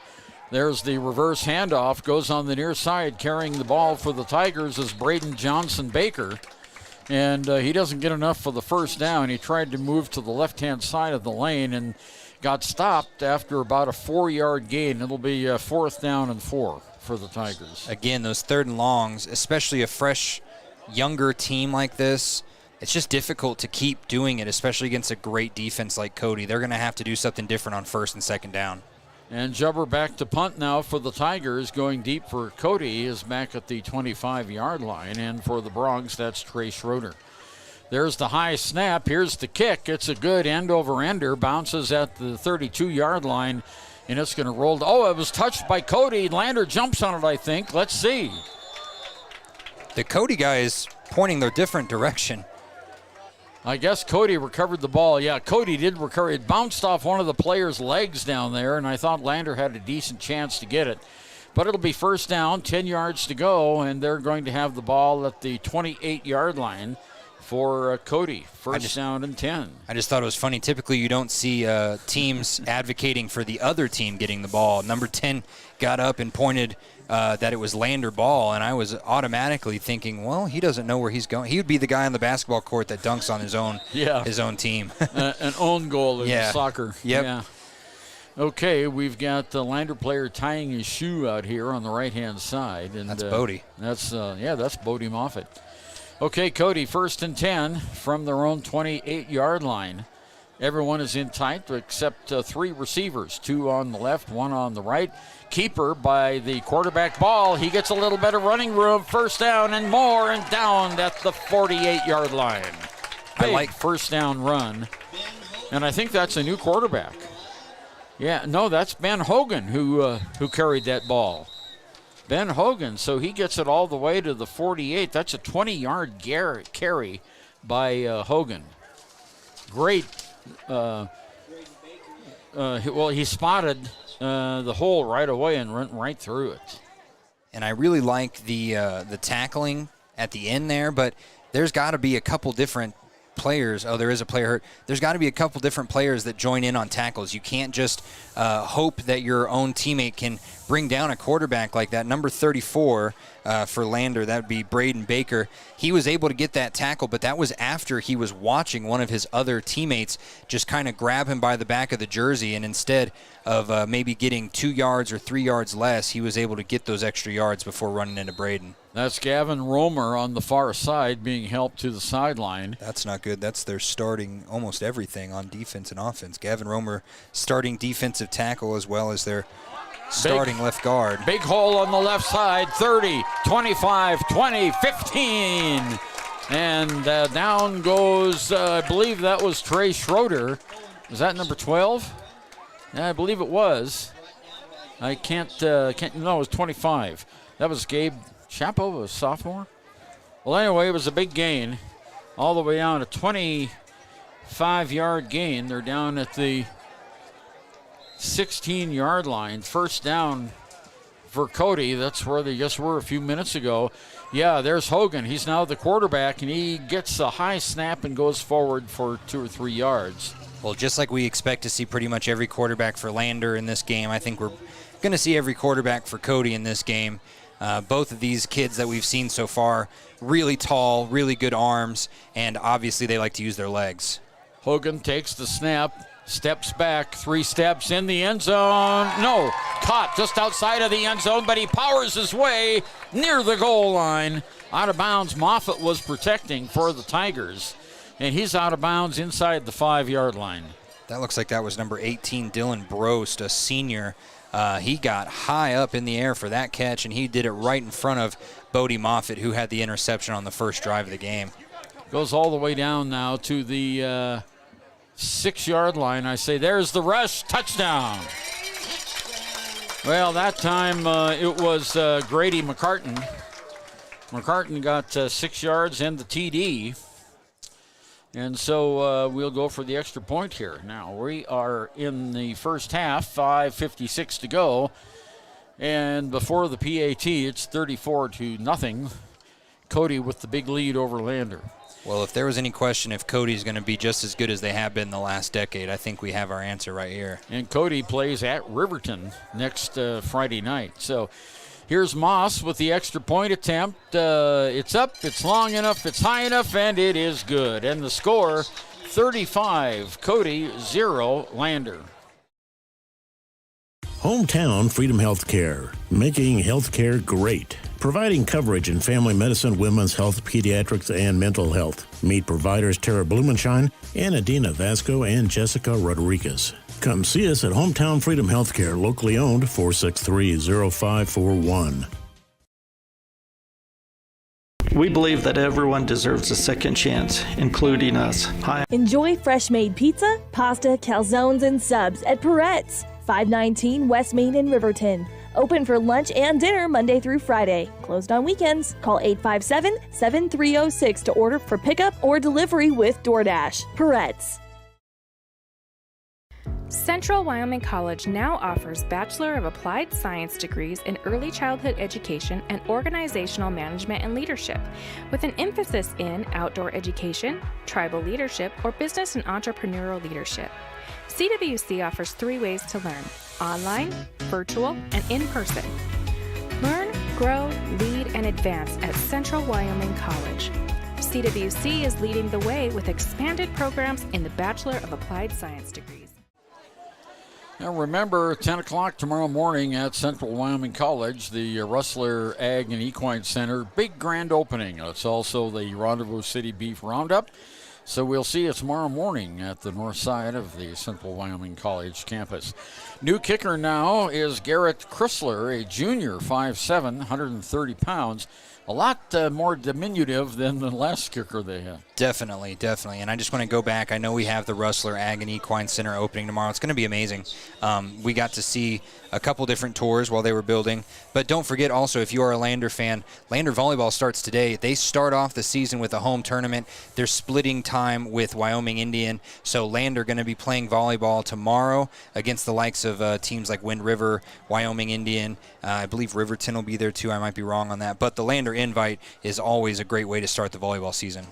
There's the reverse handoff, goes on the near side. Carrying the ball for the Tigers is Braden Johnson Baker. And he doesn't get enough for the first down. He tried to move to the left-hand side of the lane and got stopped after about a 4-yard gain. It'll be 4th down and 4 for the Tigers. Again, those 3rd and longs, especially a fresh, younger team like this, it's just difficult to keep doing it, especially against a great defense like Cody. They're going to have to do something different on 1st and 2nd down. And Jubber back to punt now for the Tigers. Going deep for Cody is back at the 25-yard line. And for the Bronx, that's Trey Schroeder. There's the high snap. Here's the kick. It's a good end-over-ender. Bounces at the 32-yard line, and it's going to roll. Oh, it was touched by Cody. Lander jumps on it, I think. Let's see. The Cody guy is pointing the different direction. I guess Cody recovered the ball. Yeah, Cody did recover. It bounced off one of the players' legs down there, and I thought Lander had a decent chance to get it. But it'll be first down, 10 yards to go, and they're going to have the ball at the 28-yard line for Cody. First down and 10. I just thought it was funny. Typically, you don't see teams advocating for the other team getting the ball. Number 10 got up and pointed that it was Lander ball, and I was automatically thinking, well, he doesn't know where he's going. He would be the guy on the basketball court that dunks on his own team. An own goal in soccer. Yep. Yeah. Okay, we've got the Lander player tying his shoe out here on the right-hand side. And that's Bodie. That's Bodie Moffitt. Okay, Cody, first and 10 from their own 28-yard line. Everyone is in tight except 3 receivers, 2 on the left, 1 on the right. Keeper by the quarterback ball. He gets a little bit of running room. First down and more, and down at the 48-yard line. Big I like first down run. And I think that's a new quarterback. Yeah, no, that's Ben Hogan who carried that ball. Ben Hogan, so he gets it all the way to the 48. That's a 20-yard carry by Hogan. Great. Well, he spotted the hole right away and went right through it. And I really like the tackling at the end there, but there's got to be a couple different players. Oh, there is a player hurt. There's got to be a couple different players that join in on tackles. You can't just hope that your own teammate can bring down a quarterback like that. Number 34 for Lander, that would be Braden Baker. He was able to get that tackle, but that was after he was watching one of his other teammates just kind of grab him by the back of the jersey, and instead of maybe getting 2 yards or 3 yards less, he was able to get those extra yards before running into Braden. That's Gavin Romer on the far side being helped to the sideline. That's not good. That's their starting almost everything on defense and offense. Gavin Romer starting defensive tackle as well as their starting left guard. Big hole on the left side, 30, 25, 20, 15. And down goes, I believe that was Trey Schroeder. Was that number 12? Yeah, I believe it was. I can't no, it was 25. That was Gabe Chapo, a sophomore. Well, anyway, it was a big gain. All the way down, a 25-yard gain. They're down at the 16-yard line. First down for Cody. That's where they just were a few minutes ago. Yeah, there's Hogan. He's now the quarterback, and he gets a high snap and goes forward for 2 or 3 yards. Well, just like we expect to see pretty much every quarterback for Lander in this game, I think we're going to see every quarterback for Cody in this game. Both of these kids that we've seen so far, really tall, really good arms, and obviously they like to use their legs. Hogan takes the snap, steps back, 3 steps in the end zone. No, caught just outside of the end zone, but he powers his way near the goal line. Out of bounds, Moffitt was protecting for the Tigers, and he's out of bounds inside the 5-yard line. That looks like that was number 18, Dylan Brost, a senior. He got high up in the air for that catch, and he did it right in front of Bodie Moffitt, who had the interception on the first drive of the game. Goes all the way down now to the 6-yard line. I say, there's the rush, touchdown. Well, that time it was Grady McCartan. McCartan got 6 yards and the TD. And so we'll go for the extra point here. Now, we are in the first half, 5:56 to go. And before the PAT, it's 34-0. Cody with the big lead over Lander. Well, if there was any question if Cody's going to be just as good as they have been the last decade, I think we have our answer right here. And Cody plays at Riverton next Friday night. So here's Moss with the extra point attempt. It's up, it's long enough, it's high enough, and it is good. And the score, 35, Cody, 0, Lander. Hometown Freedom Healthcare, making healthcare great. Providing coverage in family medicine, women's health, pediatrics, and mental health. Meet providers Tara Blumenshine and Adina Vasco and Jessica Rodriguez. Come see us at Hometown Freedom Healthcare, locally owned, 463-0541. We believe that everyone deserves a second chance, including us. Hi. Enjoy fresh-made pizza, pasta, calzones, and subs at Peretz, 519 West Main in Riverton. Open for lunch and dinner Monday through Friday. Closed on weekends. Call 857-7306 to order for pickup or delivery with DoorDash. Peretz. Central Wyoming College now offers Bachelor of Applied Science degrees in Early Childhood Education and Organizational Management and Leadership, with an emphasis in outdoor education, tribal leadership, or business and entrepreneurial leadership. CWC offers 3 ways to learn: online, virtual, and in person. Learn, grow, lead, and advance at Central Wyoming College. CWC is leading the way with expanded programs in the Bachelor of Applied Science degrees. Now remember, 10 o'clock tomorrow morning at Central Wyoming College, the Rustler Ag and Equine Center, big grand opening. It's also the Rendezvous City Beef Roundup. So we'll see you tomorrow morning at the north side of the Central Wyoming College campus. New kicker now is Garrett Chrysler, a junior, 5'7", 130 pounds. A lot more diminutive than the last kicker they had. Definitely. And I just want to go back. I know we have the Rustler Ag and Equine Center opening tomorrow. It's going to be amazing. We got to see a couple different tours while they were building. But don't forget also, if you are a Lander fan, Lander Volleyball starts today. They start off the season with a home tournament. They're splitting time with Wyoming Indian. So Lander going to be playing volleyball tomorrow against the likes of teams like Wind River, Wyoming Indian. I believe Riverton will be there too. I might be wrong on that. But the Lander invite is always a great way to start the volleyball season.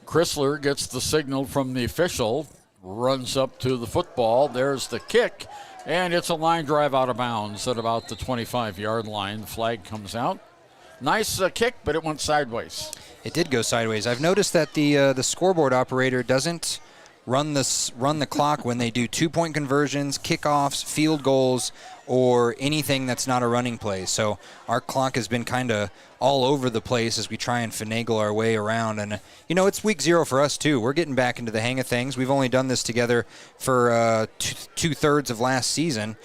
Chrysler gets the signal from the official, runs up to the football. There's the kick, and it's a line drive out of bounds at about the 25-yard line. The flag comes out. Nice kick, but it went sideways. It did go sideways. I've noticed that the scoreboard operator doesn't run the clock when they do 2-point conversions, kickoffs, field goals, or anything that's not a running play. So our clock has been kind of all over the place as we try and finagle our way around. And, it's week 0 for us, too. We're getting back into the hang of things. We've only done this together for two-thirds of last season.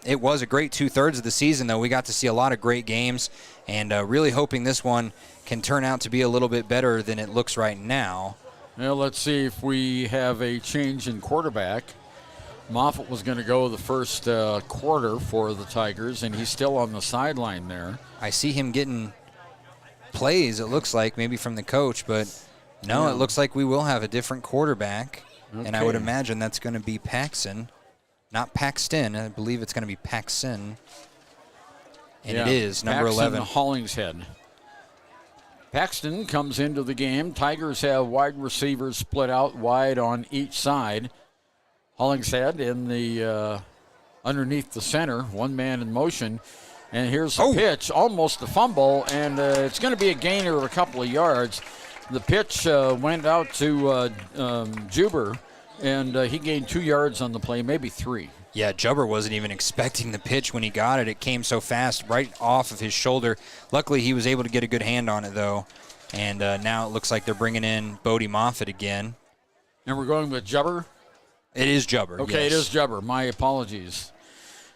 It was a great 2/3 of the season, though. We got to see a lot of great games, and really hoping this one can turn out to be a little bit better than it looks right now. Well, let's see if we have a change in quarterback. Moffitt was going to go the first quarter for the Tigers, and he's still on the sideline there. I see him getting plays, it looks like, maybe from the coach, but no, It looks like we will have a different quarterback, and I would imagine that's going to be Paxson, not Paxton. I believe it's going to be Paxson, and it is number Paxton 11. Hollingshead. Paxton comes into the game. Tigers have wide receivers split out wide on each side. Hollingshead in the underneath the center, one man in motion. And here's the pitch, almost a fumble, and it's going to be a gainer of a couple of yards. The pitch went out to Juber, and he gained 2 yards on the play, maybe 3. Yeah, Jubber wasn't even expecting the pitch when he got it. It came so fast, right off of his shoulder. Luckily, he was able to get a good hand on it, though. And now it looks like they're bringing in Bodie Moffitt again. And we're going with Jubber? It is Jubber, Okay, yes. It is Jubber. My apologies.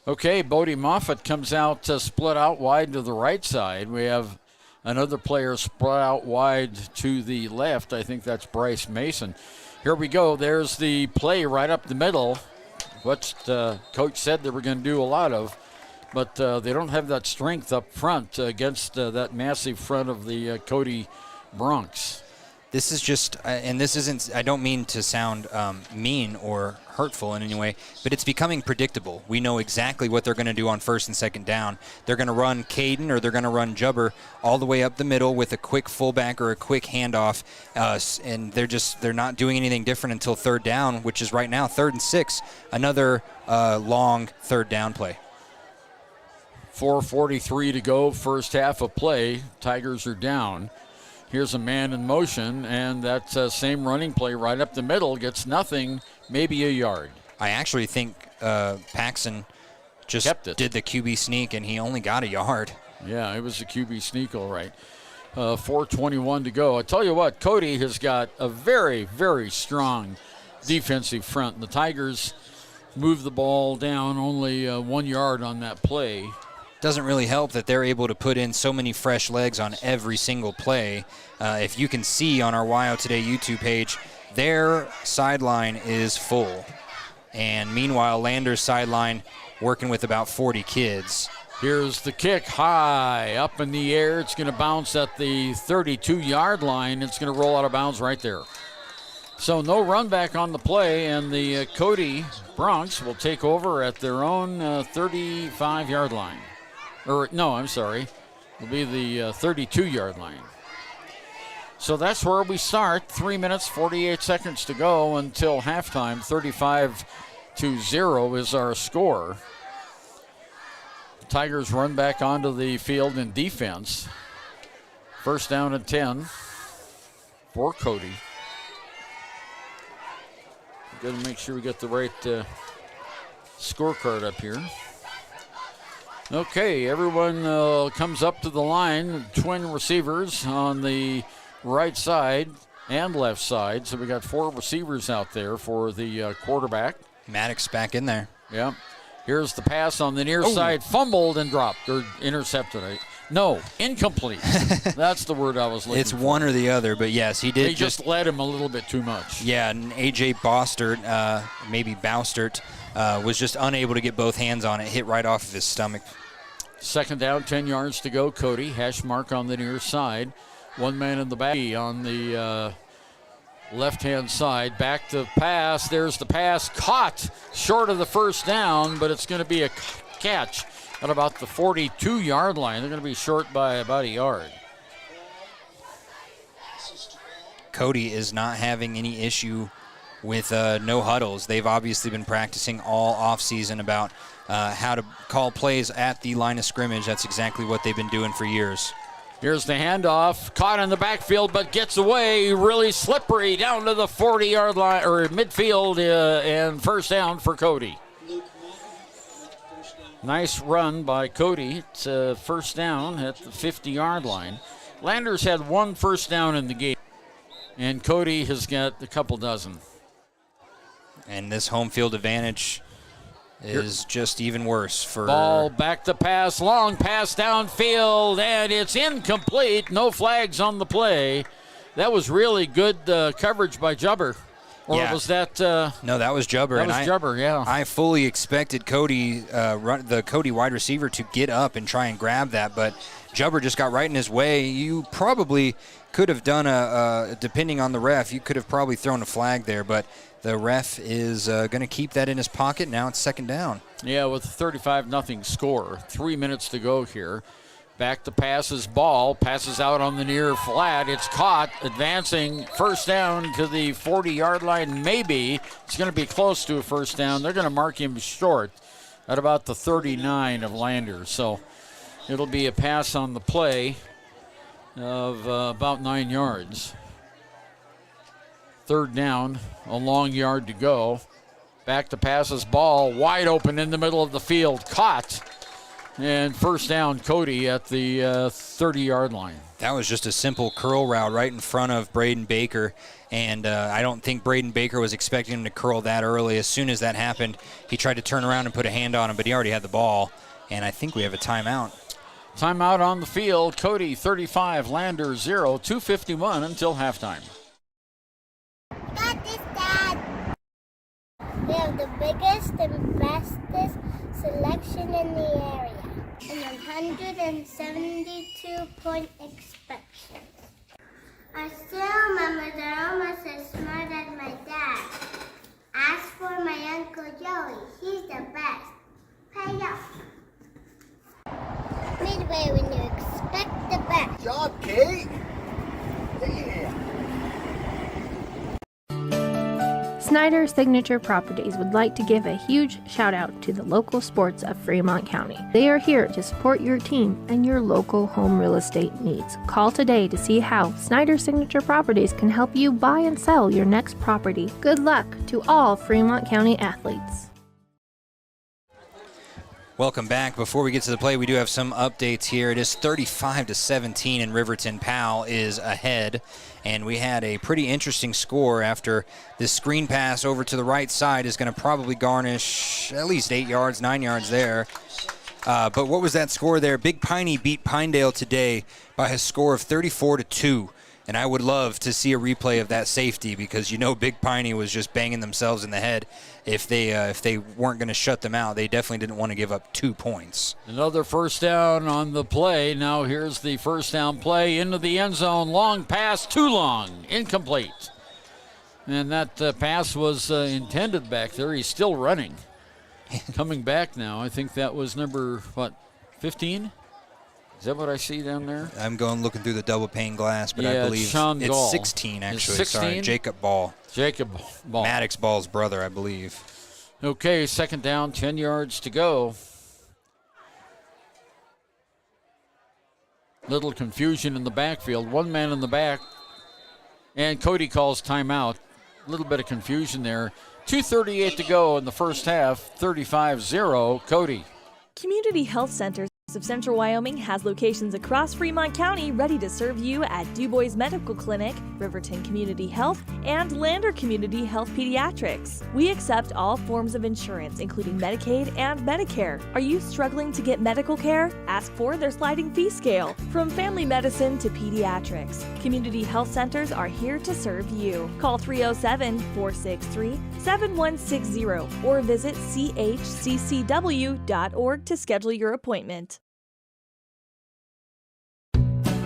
Okay, Bodie Moffitt comes out split out wide to the right side. We have another player split out wide to the left. I think that's Bryce Mason. Here we go. There's the play right up the middle. What Coach said they were going to do a lot of, but they don't have that strength up front against that massive front of the Cody Bronx. This is just, and this isn't, I don't mean to sound mean or hurtful in any way, but it's becoming predictable. We know exactly what they're going to do on first and second down. They're going to run Caden or they're going to run Jubber all the way up the middle with a quick fullback or a quick handoff, and they're not doing anything different until third down, which is right now 3rd and 6, another long third down play. 4:43 to go, first half of play. Tigers are down. Here's a man in motion, and that same running play right up the middle gets nothing, maybe a yard. I actually think Paxson just did the QB sneak, and he only got a yard. Yeah, it was a QB sneak, all right. 4:21 to go. I tell you what, Cody has got a very, very strong defensive front. The Tigers moved the ball down only 1 yard on that play. Doesn't really help that they're able to put in so many fresh legs on every single play. If you can see on our WyoToday YouTube page, their sideline is full. And meanwhile, Lander's sideline working with about 40 kids. Here's the kick, high up in the air. It's going to bounce at the 32-yard line. It's going to roll out of bounds right there. So no run back on the play, and the Cody Bronx will take over at their own 35-yard line. Or, no, I'm sorry. It'll be the 32-yard line. So that's where we start. 3 minutes, 48 seconds to go until halftime. 35-0 is our score. Tigers run back onto the field in defense. First down and 10 for Cody. Got to make sure we get the right scorecard up here. Okay, everyone comes up to the line. Twin receivers on the right side and left side. So we got 4 receivers out there for the quarterback. Maddox back in there. Yeah. Here's the pass on the near side, fumbled and dropped, or intercepted. No, incomplete. That's the word I was looking for. It's one or the other, but yes, he did. They just led him a little bit too much. Yeah, and A.J. Bostert, maybe Boustert, was just unable to get both hands on it, hit right off of his stomach. Second down, 10 yards to go. Cody, hash mark on the near side. One man in the back on the left-hand side. Back to pass. There's the pass. Caught short of the first down, but it's going to be a catch at about the 42-yard line. They're going to be short by about a yard. Cody is not having any issue with no huddles. They've obviously been practicing all offseason about how to call plays at the line of scrimmage. That's exactly what they've been doing for years. Here's the handoff, caught in the backfield, but gets away. Really slippery down to the 40-yard line or midfield, and first down for Cody. Nice run by Cody. It's first down at the 50-yard line. Landers had 1 first down in the game, and Cody has got a couple dozen. And this home field advantage is just even worse for... Ball back to pass, long pass downfield, and it's incomplete. No flags on the play. That was really good coverage by Jubber. Or was that... no, that was Jubber. That was Jubber, yeah. I fully expected Cody, the Cody wide receiver, to get up and try and grab that, but Jubber just got right in his way. You probably could have done depending on the ref, you could have probably thrown a flag there, but the ref is going to keep that in his pocket. Now it's second down. Yeah, with a 35-0 score. 3 minutes to go here. Back to passes, ball, passes out on the near flat. It's caught, advancing first down to the 40-yard line. Maybe it's going to be close to a first down. They're going to mark him short at about the 39 of Landers. So it'll be a pass on the play of about 9 yards. Third down, a long yard to go. Back to passes, ball wide open in the middle of the field, caught. And first down, Cody at the 30-yard line. That was just a simple curl route right in front of Braden Baker, and I don't think Braden Baker was expecting him to curl that early. As soon as that happened, he tried to turn around and put a hand on him, but he already had the ball, and I think we have a timeout. Timeout on the field. Cody 35, Landers 0, 2:51 until halftime. Got this, Dad. We have the biggest and bestest selection in the area. And 172-point inspection. I still remember they're almost as smart as my dad. Ask for my Uncle Joey. He's the best. Pay up. Midway when you expect the best. Good job, Kate. Yeah. Snyder Signature Properties would like to give a huge shout out to the local sports of Fremont County. They are here to support your team and your local home real estate needs. Call today to see how Snyder Signature Properties can help you buy and sell your next property. Good luck to all Fremont County athletes. Welcome back. Before we get to the play, we do have some updates here. It is 35-17 in Riverton. Powell is ahead, and we had a pretty interesting score after this screen pass over to the right side is going to probably garnish at least 8 yards, 9 yards there. But what was that score there? Big Piney beat Pinedale today by a score of 34-2. And I would love to see a replay of that safety because Big Piney was just banging themselves in the head. If they weren't going to shut them out, they definitely didn't want to give up 2 points. Another first down on the play. Now here's the first down play into the end zone. Long pass, too long, incomplete. And that pass was intended back there. He's still running. Coming back now. I think that was number, 15? Is that what I see down there? I'm looking through the double pane glass, but I believe Shawn it's Gall. 16, actually. It's 16? Sorry, Jacob Ball. Jacob Ball. Maddox Ball's brother, I believe. Okay, second down, 10 yards to go. Little confusion in the backfield. One man in the back. And Cody calls timeout. A little bit of confusion there. 2:38 to go in the first half. 35-0, Cody. Community Health Centers of Central Wyoming has locations across Fremont County ready to serve you at DuBois Medical Clinic, Riverton Community Health, and Lander Community Health Pediatrics. We accept all forms of insurance, including Medicaid and Medicare. Are you struggling to get medical care? Ask for their sliding fee scale. From family medicine to pediatrics, Community Health Centers are here to serve you. Call 307-463-7160 or visit chccw.org to schedule your appointment.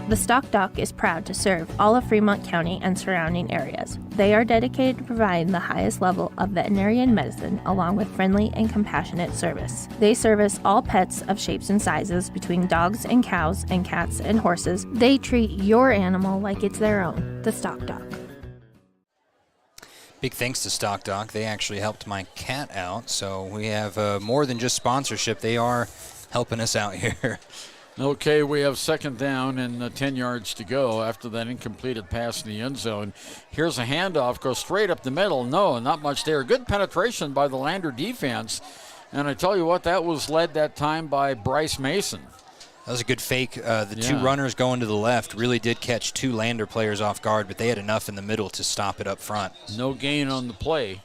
The Stock Doc is proud to serve all of Fremont County and surrounding areas. They are dedicated to providing the highest level of veterinarian medicine along with friendly and compassionate service. They service all pets of shapes and sizes between dogs and cows and cats and horses. They treat your animal like it's their own. The Stock Doc. Big thanks to Stock Doc. They actually helped my cat out, so we have more than just sponsorship. They are helping us out here. Okay, we have second down and 10 yards to go after that incompleted pass in the end zone. Here's a handoff, goes straight up the middle. No, not much there. Good penetration by the Lander defense. And I tell you what, that was led that time by Bryce Mason. That was a good fake. The two runners going to the left really did catch 2 Lander players off guard, but they had enough in the middle to stop it up front. No gain on the play.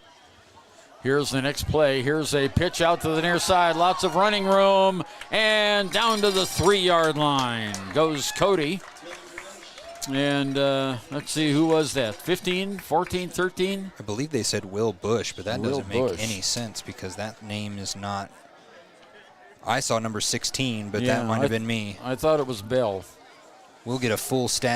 Here's the next play. Here's a pitch out to the near side. Lots of running room. And down to the 3-yard line goes Cody. And let's see, who was that? 15, 14, 13? I believe they said Will Bush, but that doesn't make Bush. any sense because that name is not. I saw number 16, but that might have been me. I thought it was Bell. We'll get a full stat